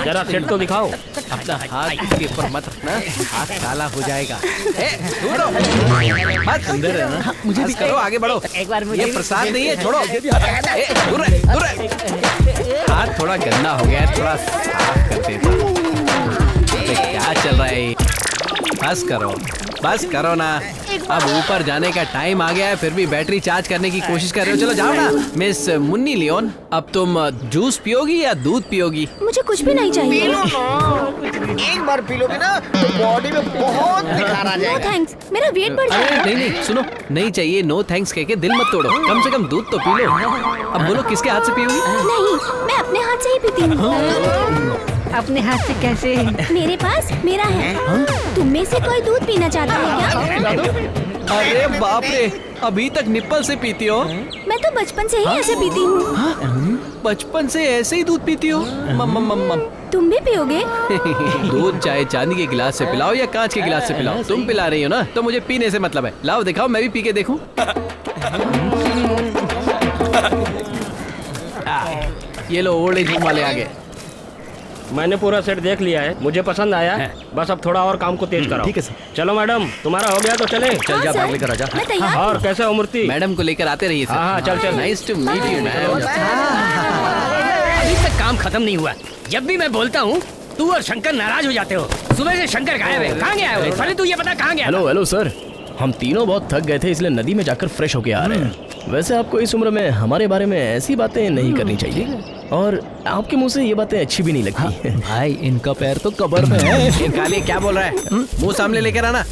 जरा सेट तो दिखाओ। अपना हाथ इसके ऊपर मत रखना, हाथ काला हो जाएगा। दूर रहो, मत अंदर है ना। मुझे भी करो, आगे बढ़ो। एक बार मुझे ये प्रसाद नहीं है, छोड़ो। दूर है, दूर है। हाथ थोड़ा गंदा हो गया, थोड़ा साफ कर देता। अबे क्या चल रहा है? बस करो ना। अब ऊपर जाने का टाइम आ गया है, फिर भी बैटरी चार्ज करने की कोशिश कर रहे हो। चलो जाओ ना। मिस मुन्नी लियोन, अब तुम जूस पियोगी या दूध पियोगी? मुझे कुछ भी नहीं चाहिए। एक बार पी लोगे ना तो बॉडी में बहुत निखार आ जाएगा। नो थैंक्स, मेरा वेट बढ़ जाएगा। नहीं सुनो, नहीं चाहिए। नो थैंक्स कह के दिल मत तोड़ो, कम से कम दूध तो पी लो। अब बोलो किसके हाथ से पियोगी? नहीं, मैं अपने हाथ से ही पीती हूँ। अपने हाथ से कैसे? मेरे पास मेरा है। तुम में से कोई दूध पीना चाहता है क्या? अरे बाप रे, अभी तक निप्पल से पीती हो? मैं तो बचपन से ही ऐसे पीती हूँ। बचपन से ऐसे ही दूध पीती हो? तुम भी पियोगे? दूध चाहे चांदी के गिलास से पिलाओ या कांच के गिलास से पिलाओ, तुम पिला रही हो ना, तो मुझे पीने से मतलब है। लाओ दिखाओ, मैं भी पी के देखूं। ये लो, ओल्ड एज होम वाले आ गए। मैंने पूरा सेट देख लिया है, मुझे पसंद आया। बस अब थोड़ा और काम को तेज कराओ। ठीक है सर। चलो मैडम, तुम्हारा हो गया तो चले। चल जा, भाग लेकर आजा। मैं तैयार हूँ। और कैसे हो मूर्ति? मैडम को लेकर आते रहिए। हाँ, चल चल। Nice to meet you ma'am. अभी तक काम खत्म नहीं हुआ। जब भी मैं बोलता हूँ तू और शंकर नाराज हो जाते हो। सुबह से शंकर गायब है, कहाँ गया है? पहले तू ये बता कहाँ गया? हेलो हेलो सर, हम तीनों बहुत थक गए थे, इसलिए नदी में जाकर फ्रेश होके आ रहे हैं। वैसे आपको इस उम्र में हमारे बारे में ऐसी बातें नहीं करनी चाहिए, और आपके मुंह से ये बातें अच्छी भी नहीं लगती। भाई इनका पैर तो कब्र में है। काली क्या बोल रहा है? मुंह सामने लेकर आना।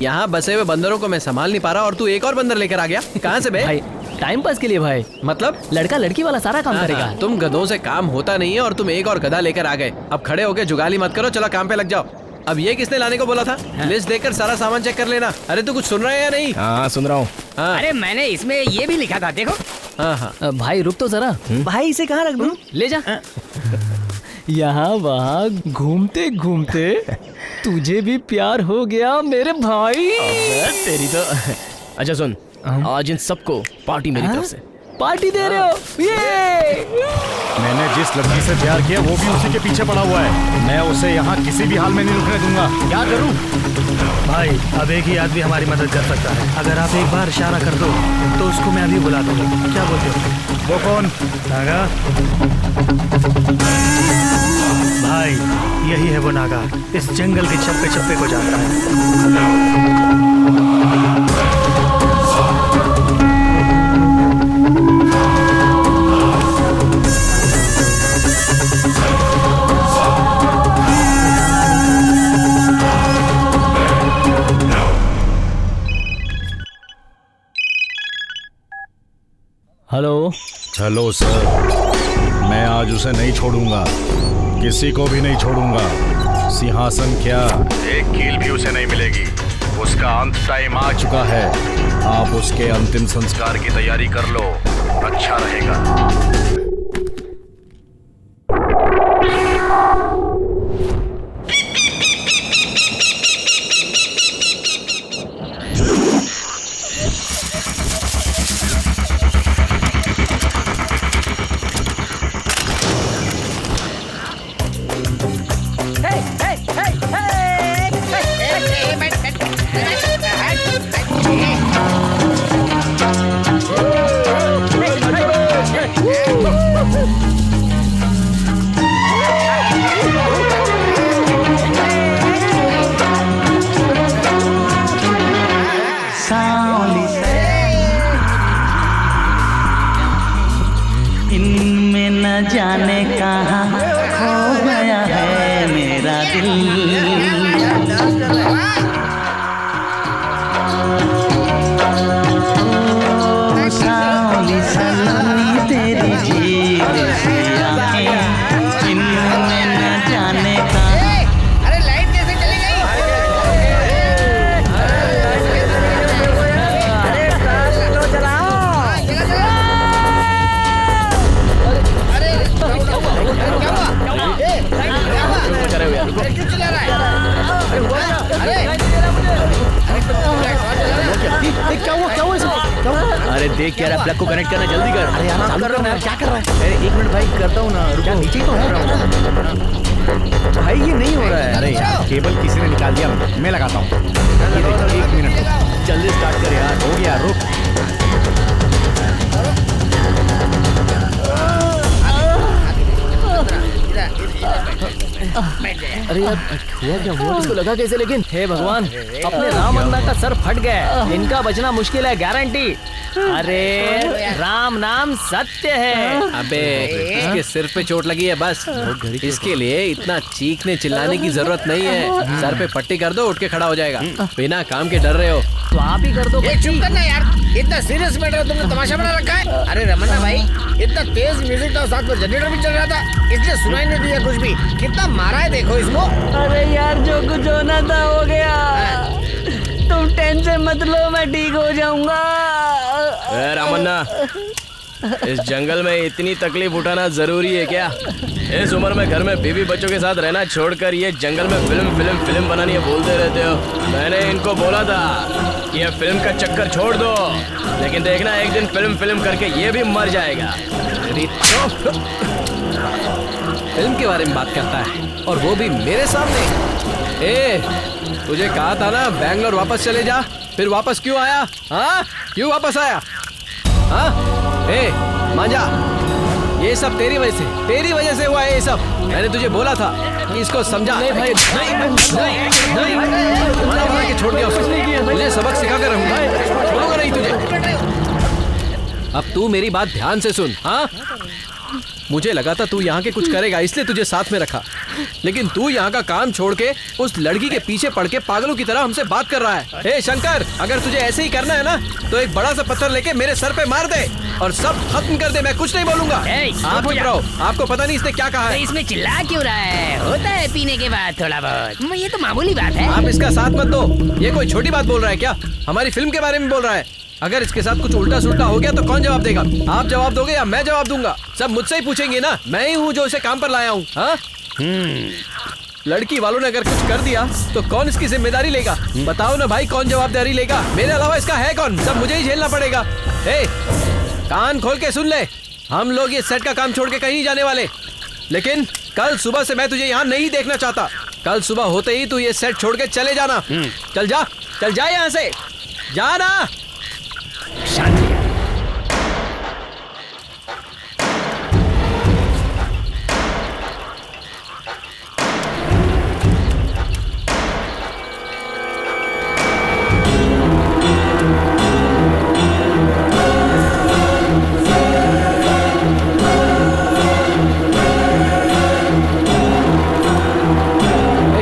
यहाँ बसे हुए बंदरों को मैं संभाल नहीं पा रहा और तू एक और बंदर लेकर आ गया। कहाँ से बे? भाई टाइम पास के लिए भाई, मतलब लड़का लड़की वाला सारा काम करेगा। तुम गधों से काम होता नहीं है और तुम एक और गधा लेकर आ गए। अब खड़े होके जुगाली मत करो, चलो काम पे लग जाओ। अब ये किसने लाने को बोला था? लिस्ट देकर सारा सामान चेक कर लेना। अरे तू कुछ सुन रहा है या नहीं? हाँ सुन रहा हूँ। अरे मैंने इसमें ये भी लिखा था, देखो। हाँ भाई रुक तो जरा। भाई इसे कहाँ रख दूं? ले जा। यहाँ वहाँ घूमते घूमते तुझे भी प्यार हो गया मेरे भाई। तेरी तो। अच्छा सुन, आज इन सबको पार्टी मेरी तरफ से। पार्टी दे रहे हो? ये मैंने जिस लड़की से प्यार किया वो भी उसी के पीछे पड़ा हुआ है। मैं उसे यहाँ किसी भी हाल में नहीं रुकने दूंगा। क्या करूँ? भाई अब एक ही आदमी हमारी मदद कर सकता है। अगर आप एक बार इशारा कर दो तो उसको मैं अभी बुला दूंगा। क्या बोलते हो? वो कौन? नागा। भाई यही है वो नागा, इस जंगल के चप्पे चप्पे को जानता है। हेलो। हेलो सर, मैं आज उसे नहीं छोड़ूंगा, किसी को भी नहीं छोड़ूंगा। सिंहासन क्या, एक कील भी उसे नहीं मिलेगी। उसका अंत टाइम आ चुका है। आप उसके अंतिम संस्कार की तैयारी कर लो, अच्छा रहेगा। इनमें न जाने कहाँ खो गया है मेरा दिल। सावली सावली तेरी झील सी आँखें, इनमें न जाने कहाँ। अरे लाइट कैसे चली गई? अरे देख क्या रहा, प्लग को कनेक्ट करना, जल्दी कर। अरे यार कर रहा हूँ, क्या कर रहा है? अरे एक मिनट भाई, करता हूँ ना, रुको। नीचे तो है भाई, ये नहीं हो रहा है। अरे यार केबल किसी ने निकाल दिया, मैं लगाता हूँ। ये देख, एक मिनट जल्दी स्टार्ट कर यार। हो गया, रुक। अरे यार हुआ क्या? हुआ इसको लगा कैसे? लेकिन हे भगवान, अपने राम अन्ना का सर फट गया, इनका बचना मुश्किल है, गारंटी। अरे राम नाम सत्य है। अबे इसके सिर पे चोट लगी है बस, इसके लिए इतना चीखने चिल्लाने की जरूरत नहीं है। सर पे पट्टी कर दो, उठ के खड़ा हो जाएगा। बिना काम के डर रहे हो तो आप ही कर दो। चुप करना यार। इतना सीरियस मैटर तुमने तमाशा बना रखा है। अरे रमन्ना भाई, इतना तेज म्यूजिक था, साथ में जनरेटर भी चल रहा था, इसलिए सुनाई नहीं दिया कुछ भी। कितना मारा है देखो इसको। अरे यार जो कुछ होना था हो गया, तुम टेंशन मत लो, मैं ठीक हो जाऊंगा। रामन्ना, इस जंगल में इतनी तकलीफ उठाना जरूरी है क्या? इस उम्र में घर में बीवी बच्चों के साथ रहना छोड़कर ये जंगल में फिल्म बनानी है बोलते रहते हो। मैंने इनको बोला था कि ये फिल्म का चक्कर छोड़ दो, लेकिन देखना एक दिन फिल्म करके ये भी मर जाएगा। फिल्म के बारे में बात करता है और वो भी मेरे सामने। तुझे कहा था ना बैंगलोर वापस चले जा, फिर वापस क्यों आया? हाँ, क्यों वापस आया? हाँ, मांझा, ये सब तेरी वजह से हुआ है। ये सब मैंने तुझे बोला था कि इसको समझा। नहीं भाई, नहीं, छोड़ दिया उसको। मुझे सबक सिखाकर रहूंगा, छोड़ूंगा नहीं तुझे। अब तू मेरी बात ध्यान से सुन। हाँ, मुझे लगा था तू यहाँ के कुछ करेगा, इसलिए तुझे साथ में रखा, लेकिन तू यहाँ का काम छोड़ के उस लड़की के पीछे पड़ के पागलों की तरह हमसे बात कर रहा है। हे शंकर, अगर तुझे ऐसे ही करना है ना तो एक बड़ा सा पत्थर लेके मेरे सर पे मार दे और सब खत्म कर दे। मैं कुछ नहीं बोलूंगा। आप चुप रहो, आपको पता नहीं इसने क्या कहा है। तो इसमें चिल्ला क्यों रहा है? होता है पीने के बाद थोड़ा बहुत, ये तो मामूली बात है। आप इसका साथ मत दो, ये कोई छोटी बात बोल रहा है क्या? हमारी फिल्म के बारे में बोल रहा है। अगर इसके साथ कुछ उल्टा सुल्टा हो गया तो कौन जवाब देगा? आप जवाब दोगे या मैं जवाब दूंगा? सब मुझसे ही पूछेंगे ना, मैं ही हूँ जो इसे काम पर लाया हूँ। हाँ, लड़की वालों ने अगर कुछ कर दिया तो कौन इसकी जिम्मेदारी लेगा? बताओ ना भाई, कौन जवाबदारी लेगा? मेरे अलावा इसका है कौन? सब मुझे ही झेलना पड़ेगा। कान खोल के सुन ले, हम लोग ये सेट का काम छोड़ के कहीं नहीं जाने वाले, लेकिन कल सुबह से मैं तुझे यहाँ नहीं देखना चाहता। कल सुबह होते ही तू ये सेट छोड़ के चले जाना। चल जा यहाँ से, जाना। शांति।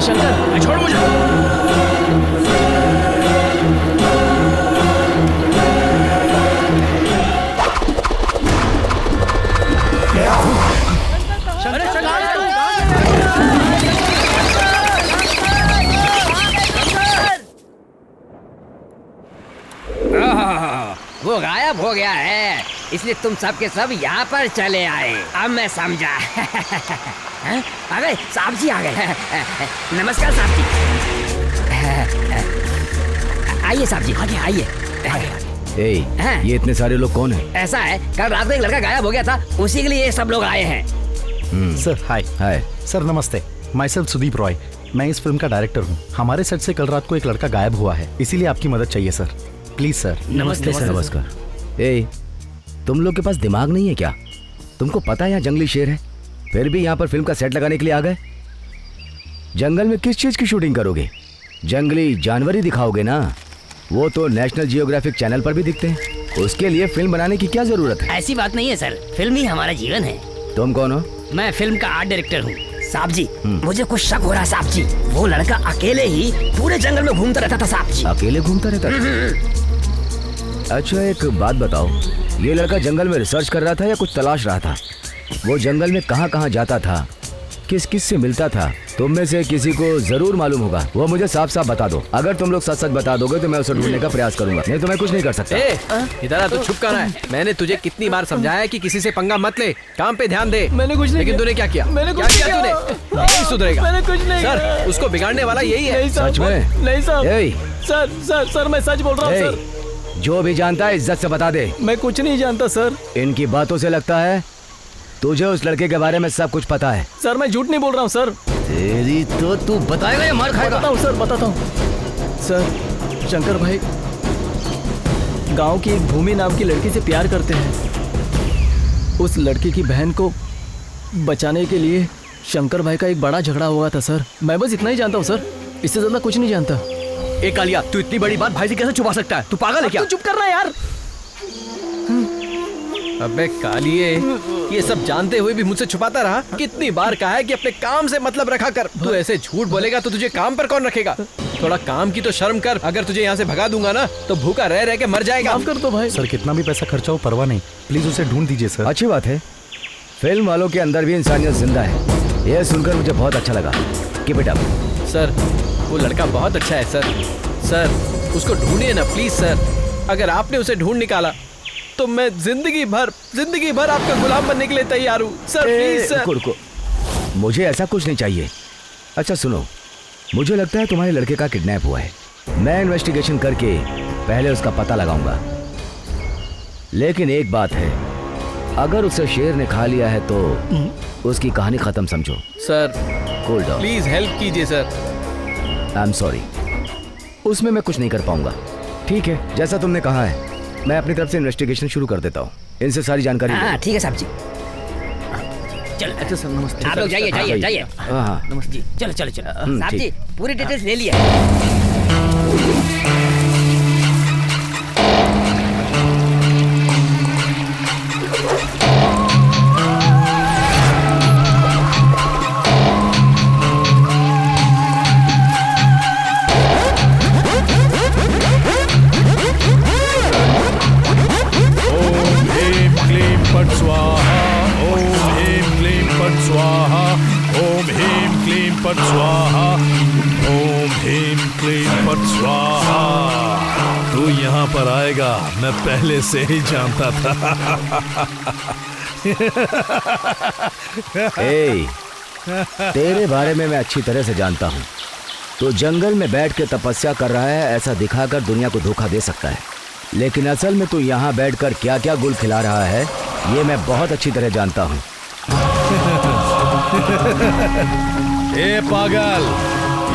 शंकर, छोड़ मुझे। वो गायब हो गया है, इसलिए तुम सब के सब यहाँ पर चले आए। अब मैं समझा। आ गए साहब जी, आ गए। नमस्कार साहब जी। आइए साहब जी, आगे आइए। ये इतने सारे लोग कौन है? ऐसा है, कल रात को एक लड़का गायब हो गया था, उसी के लिए ये सब लोग आए हैं। सर हाय सर, नमस्ते। माई सेल्फ सुदीप रॉय, मैं इस फिल्म का डायरेक्टर हूँ। हमारे सेट से कल रात को एक लड़का गायब हुआ है, इसीलिए आपकी मदद चाहिए सर। Please sir. नमस्ते सर। नमस्कार। तुम लोग के पास दिमाग नहीं है क्या? तुमको पता है यहाँ जंगली शेर है, फिर भी यहाँ पर फिल्म का सेट लगाने के लिए आ गए? जंगल में किस चीज की शूटिंग करोगे? जंगली जानवर ही दिखाओगे ना, वो तो नेशनल जियोग्राफिक चैनल पर भी दिखते हैं। उसके लिए फिल्म बनाने की क्या जरूरत है? ऐसी बात नहीं है सर, फिल्म ही हमारा जीवन है। तुम कौन हो? मैं फिल्म का आर्ट डायरेक्टर हूँ। साहब जी, मुझे कुछ शक हो रहा है साहब जी, वो लड़का अकेले ही पूरे जंगल में घूमता रहता था साहब जी। अकेले घूमता रहता था? अच्छा एक बात बताओ, ये लड़का जंगल में रिसर्च कर रहा था या कुछ तलाश रहा था? वो जंगल में कहाँ कहाँ जाता था, किस किस से मिलता था? तुम में से किसी को जरूर मालूम होगा, वो मुझे साफ साफ बता दो। अगर तुम लोग सच सच बता दोगे तो मैं उसे ढूंढने का प्रयास करूंगा, नहीं तो मैं कुछ नहीं कर सकता। इधर तो चुप कर रहा है। मैंने तुझे कितनी बार समझाया कि किसी से पंगा मत ले, काम पे ध्यान दे। मैंने कुछ नहीं, लेकिन तूने क्या किया? मैंने क्या किया तूने? नहीं सुधरेगा। मैंने कुछ नहीं सर, उसको बिगाड़ने वाला यही है। सच में? नहीं साहब, सर मैं सच बोल रहा हूँ सर। जो भी जानता है इज्जत से बता दे। मैं कुछ नहीं जानता सर। इनकी बातों से लगता है तुझे उस लड़के के बारे में सब कुछ पता है। सर मैं झूठ नहीं बोल रहा हूँ सर। तेरी तो तू बताएगा या मार खाएगा? बताता हूँ सर, बताता हूँ सर। शंकर भाई गांव की एक भूमि नाम की लड़की से प्यार करते हैं। उस लड़की की बहन को बचाने के लिए शंकर भाई का एक बड़ा झगड़ा हुआ था सर। मैं बस इतना ही जानता हूँ सर, इससे ज्यादा कुछ नहीं जानता। ए कालिया, तू इतनी बड़ी बात भाई से कैसे छुपा सकता है? तू पागल है क्या? तू चुप करना यार। अबे कालिए, ये सब जानते हुए भी मुझसे छुपाता रहा। कितनी बार कहा है कि अपने काम से मतलब रखा कर। तू ऐसे झूठ बोलेगा तो तुझे काम पर कौन रखेगा? थोड़ा काम की तो शर्म कर। अगर तुझे यहाँ से भगा दूंगा ना तो भूखा रह रह के मर जाएगा। माफ कर दो भाई। सर कितना भी पैसा खर्चा हो परवाह नहीं, प्लीज उसे ढूंढ दीजिए सर। अच्छी बात है, फिल्म वालों के अंदर भी इंसानियत जिंदा है। यह सुनकर मुझे बहुत अच्छा लगा। Keep it up. सर वो लड़का बहुत अच्छा है सर। सर उसको ढूंढिए ना प्लीज सर। अगर आपने उसे ढूंढ निकाला तो मैं जिंदगी भर आपका गुलाम बनने के लिए तैयार हूँ सर। Please sir. रुको, मुझे ऐसा कुछ नहीं चाहिए। अच्छा सुनो, मुझे लगता है तुम्हारे लड़के का किडनैप हुआ है। मैं इन्वेस्टिगेशन करके पहले उसका पता लगाऊंगा। लेकिन एक बात है, अगर उसे शेर ने खा लिया है तो उसकी कहानी खत्म समझो। Sir cool down. Please help कीजिए सर। आई एम सॉरी, उसमें मैं कुछ नहीं कर पाऊंगा। ठीक है, जैसा तुमने कहा है मैं अपनी तरफ से इन्वेस्टिगेशन शुरू कर देता हूँ। इनसे सारी जानकारी। हाँ ठीक है साहब जी। चलो अच्छा सर नमस्ते। आप लोग जाइए। हाँ नमस्ते जी। चलो साहब ठीक। जी पूरी डिटेल्स ले लिया। पट स्वाहा, ओम ह्रीम क्लीम पट स्वाहा। तू यहाँ पर आएगा मैं पहले से ही जानता था। तेरे बारे में मैं अच्छी तरह से जानता हूँ। तो जंगल में बैठ के तपस्या कर रहा है, ऐसा दिखाकर दुनिया को धोखा दे सकता है। लेकिन असल में तू यहाँ बैठकर क्या क्या गुल खिला रहा है ये मैं बहुत अच्छी तरह जानता हूँ। ए पागल,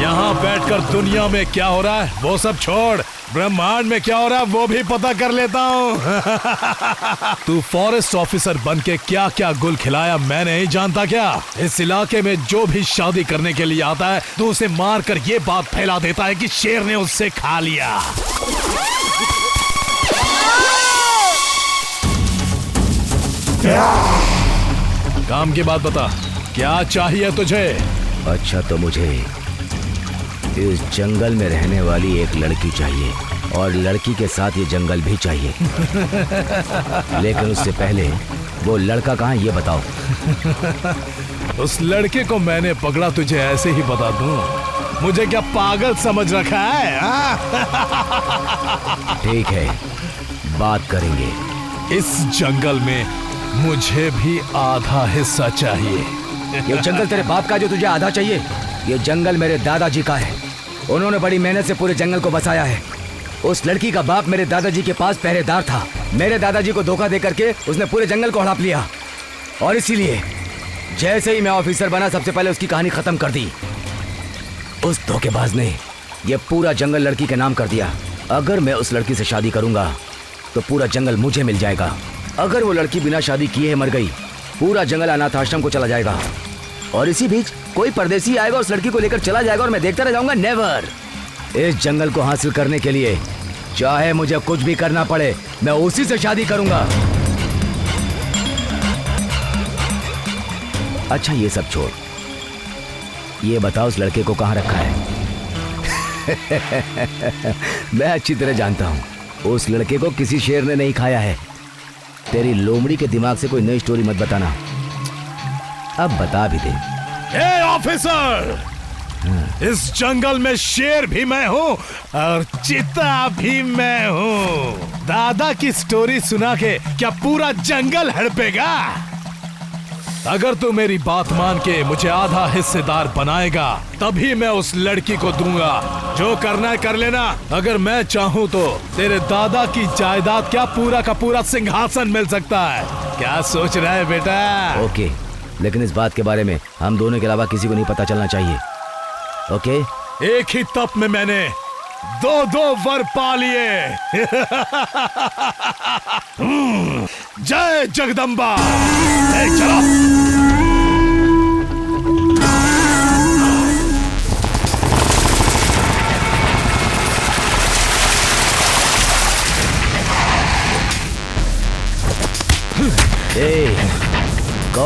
यहाँ बैठकर दुनिया में क्या हो रहा है वो सब छोड़, ब्रह्मांड में क्या हो रहा है वो भी पता कर लेता हूँ। तू फॉरेस्ट ऑफिसर बनके क्या क्या गुल खिलाया मैं नहीं जानता क्या? इस इलाके में जो भी शादी करने के लिए आता है तो उसे मार कर ये बात फैला देता है कि शेर ने उससे खा लिया। काम की बात बता, क्या चाहिए तुझे? अच्छा तो मुझे इस जंगल में रहने वाली एक लड़की चाहिए और लड़की के साथ ये जंगल भी चाहिए। लेकिन उससे पहले वो लड़का कहाँ ये बताओ। उस लड़के को मैंने पकड़ा तुझे ऐसे ही बता दूं? मुझे क्या पागल समझ रखा है? ठीक है, बात करेंगे। इस जंगल में मुझे भी आधा हिस्सा चाहिए। ये जंगल तेरे बाप का जो तुझे आधा चाहिए? ये जंगल मेरे दादाजी का है। उन्होंने बड़ी मेहनत से पूरे जंगल को बसाया है। उस लड़की का बाप मेरे दादाजी के पास पहरेदार था। मेरे दादाजी को धोखा दे करके उसने पूरे जंगल को हड़प लिया और इसीलिए जैसे ही मैं ऑफिसर बना सबसे पहले उसकी कहानी खत्म कर दी। उस धोखेबाज ने ये पूरा जंगल लड़की के नाम कर दिया। अगर मैं उस लड़की से शादी करूंगा तो पूरा जंगल मुझे मिल जाएगा। अगर वो लड़की बिना शादी किए मर गई पूरा जंगल अनाथ आश्रम को चला जाएगा और इसी बीच कोई परदेसी आएगा उस लड़की को लेकर चला जाएगा और मैं देखता रह जाऊंगा। नेवर। इस जंगल को हासिल करने के लिए चाहे मुझे कुछ भी करना पड़े मैं उसी से शादी करूंगा। अच्छा ये सब छोड़, ये बताओ उस लड़के को कहाँ रखा है? मैं अच्छी तरह जानता हूँ उस लड़के को किसी शेर ने नहीं खाया है। तेरी लोमड़ी के दिमाग से कोई नई स्टोरी मत बताना। अब बता भी दे। ए ऑफिसर, इस जंगल में शेर भी मैं हूँ और चीता भी मैं हूँ। दादा की स्टोरी सुना के क्या पूरा जंगल हड़पेगा? अगर तू मेरी बात मान के मुझे आधा हिस्सेदार बनाएगा तभी मैं उस लड़की को दूंगा। जो करना है कर लेना। अगर मैं चाहूँ तो तेरे दादा की जायदाद क्या पूरा का पूरा सिंहासन मिल सकता है। क्या सोच रहा है बेटा? ओके, लेकिन इस बात के बारे में हम दोनों के अलावा किसी को नहीं पता चलना चाहिए। ओके? एक ही तप में मैंने दो वर पा लिए। जय जगदम्बा। चलो।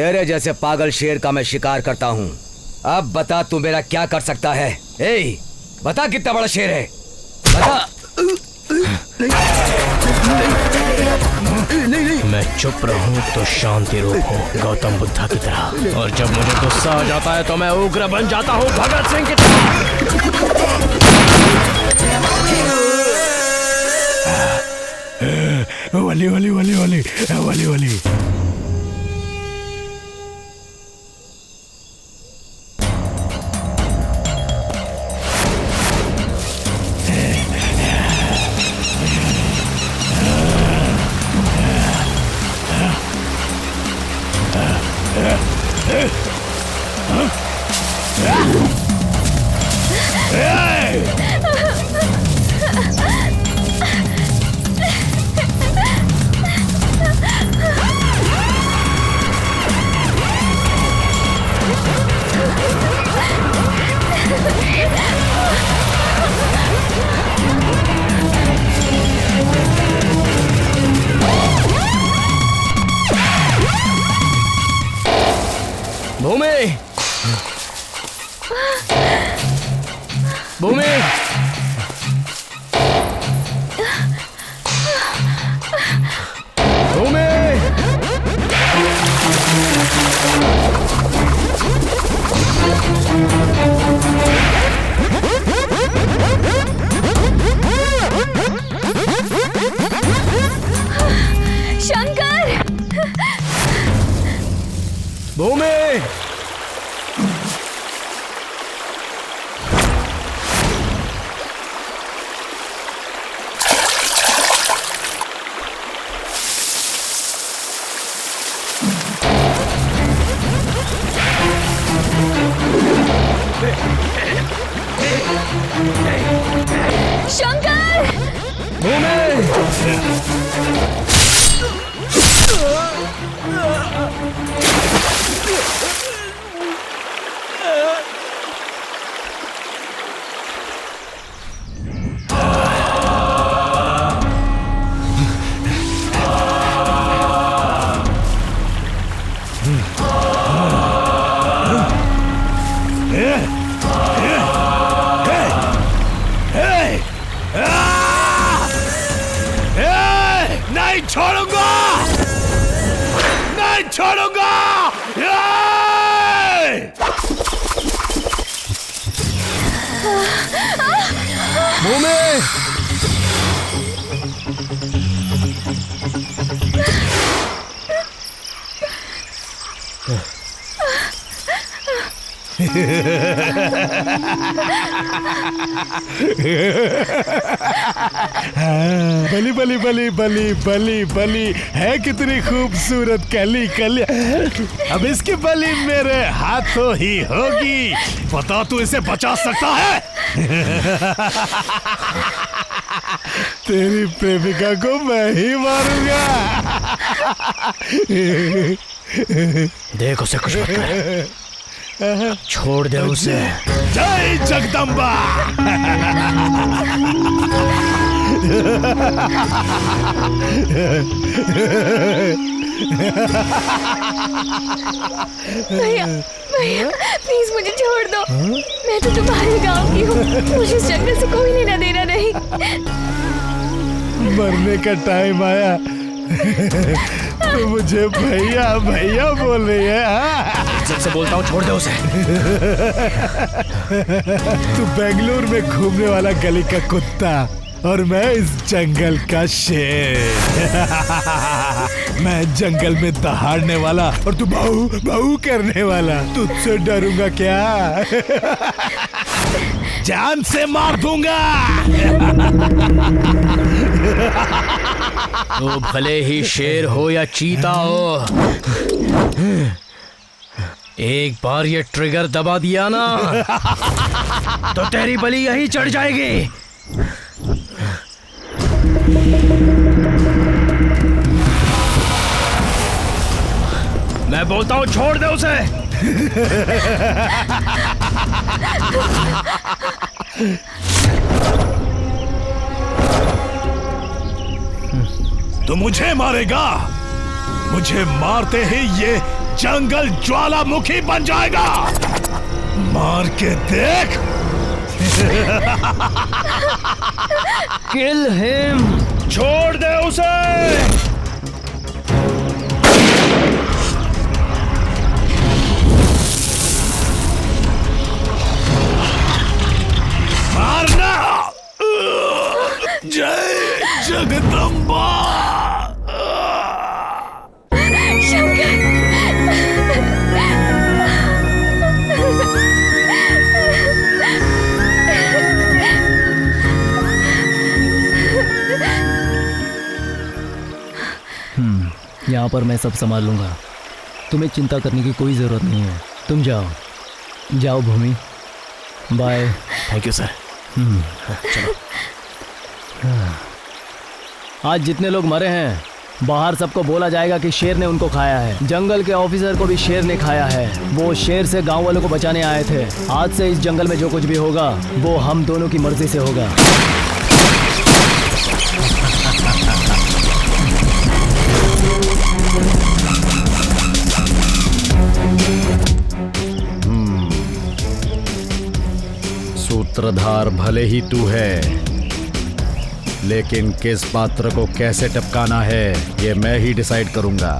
तेरे जैसे पागल शेर का मैं शिकार करता हूँ। अब बता तू मेरा क्या कर सकता है? ए, बता कितना बड़ा शेर है, बता। मैं चुप रहूं तो शांति रूप हूँ, गौतम बुद्धा की तरह, और जब मुझे गुस्सा आ जाता है तो मैं उग्र बन जाता हूँ, भगत सिंह की तरह। वली वली वली वली वली वली। भूमि, भूमि, भूमि, शंकर, भूमि, शंकर, नहीं छोड़ूंगा, नहीं छोड़ूंगा। भूमि, बली बली बली बली बली बली है, कितनी खूबसूरत कली कली। अब इसकी बली मेरे हाथों ही होगी। बता तू इसे बचा सकता है? तेरी प्रेमिका को मैं ही मारूंगा। देख उसे कुछ मत कर, छोड़ दे उसे। जय जगदम्बा। भैया भैया प्लीज मुझे छोड़ दो। मैं तो तुम्हारे गांव की हूँ, मुझे इस जंगल से कोई लेना देना नहीं। मरने का टाइम आया तो मुझे भैया भैया बोल रही है। सबसे बोलता हूँ छोड़ दे उसे। तू बेंगलुरु में घूमने वाला गली का कुत्ता और मैं इस जंगल का शेर। मैं जंगल में दहाड़ने वाला और तू भाऊ भाऊ करने वाला। तुझसे डरूंगा क्या? जान से मार दूंगा। तो भले ही शेर हो या चीता हो, एक बार ये ट्रिगर दबा दिया ना तो तेरी बलि यहीं चढ़ जाएगी। मैं बोलता हूँ छोड़ दे उसे। तो मुझे मारेगा? मुझे मारते ही ये जंगल ज्वालामुखी बन जाएगा। मार के देख। Kill him. छोड़ दे उसे। मारना। जय जगदम्बा। यहाँ पर मैं सब संभाल लूंगा, तुम्हें चिंता करने की कोई जरूरत नहीं है। तुम जाओ जाओ भूमि, बाय। Thank you sir. चलो। आज जितने लोग मरे हैं बाहर सबको बोला जाएगा कि शेर ने उनको खाया है। जंगल के ऑफिसर को भी शेर ने खाया है। वो शेर से गांव वालों को बचाने आए थे। आज से इस जंगल में जो कुछ भी होगा वो हम दोनों की मर्जी से होगा। सूत्रधार भले ही तू है, लेकिन किस पात्र को कैसे टपकाना है ये मैं ही डिसाइड करूंगा।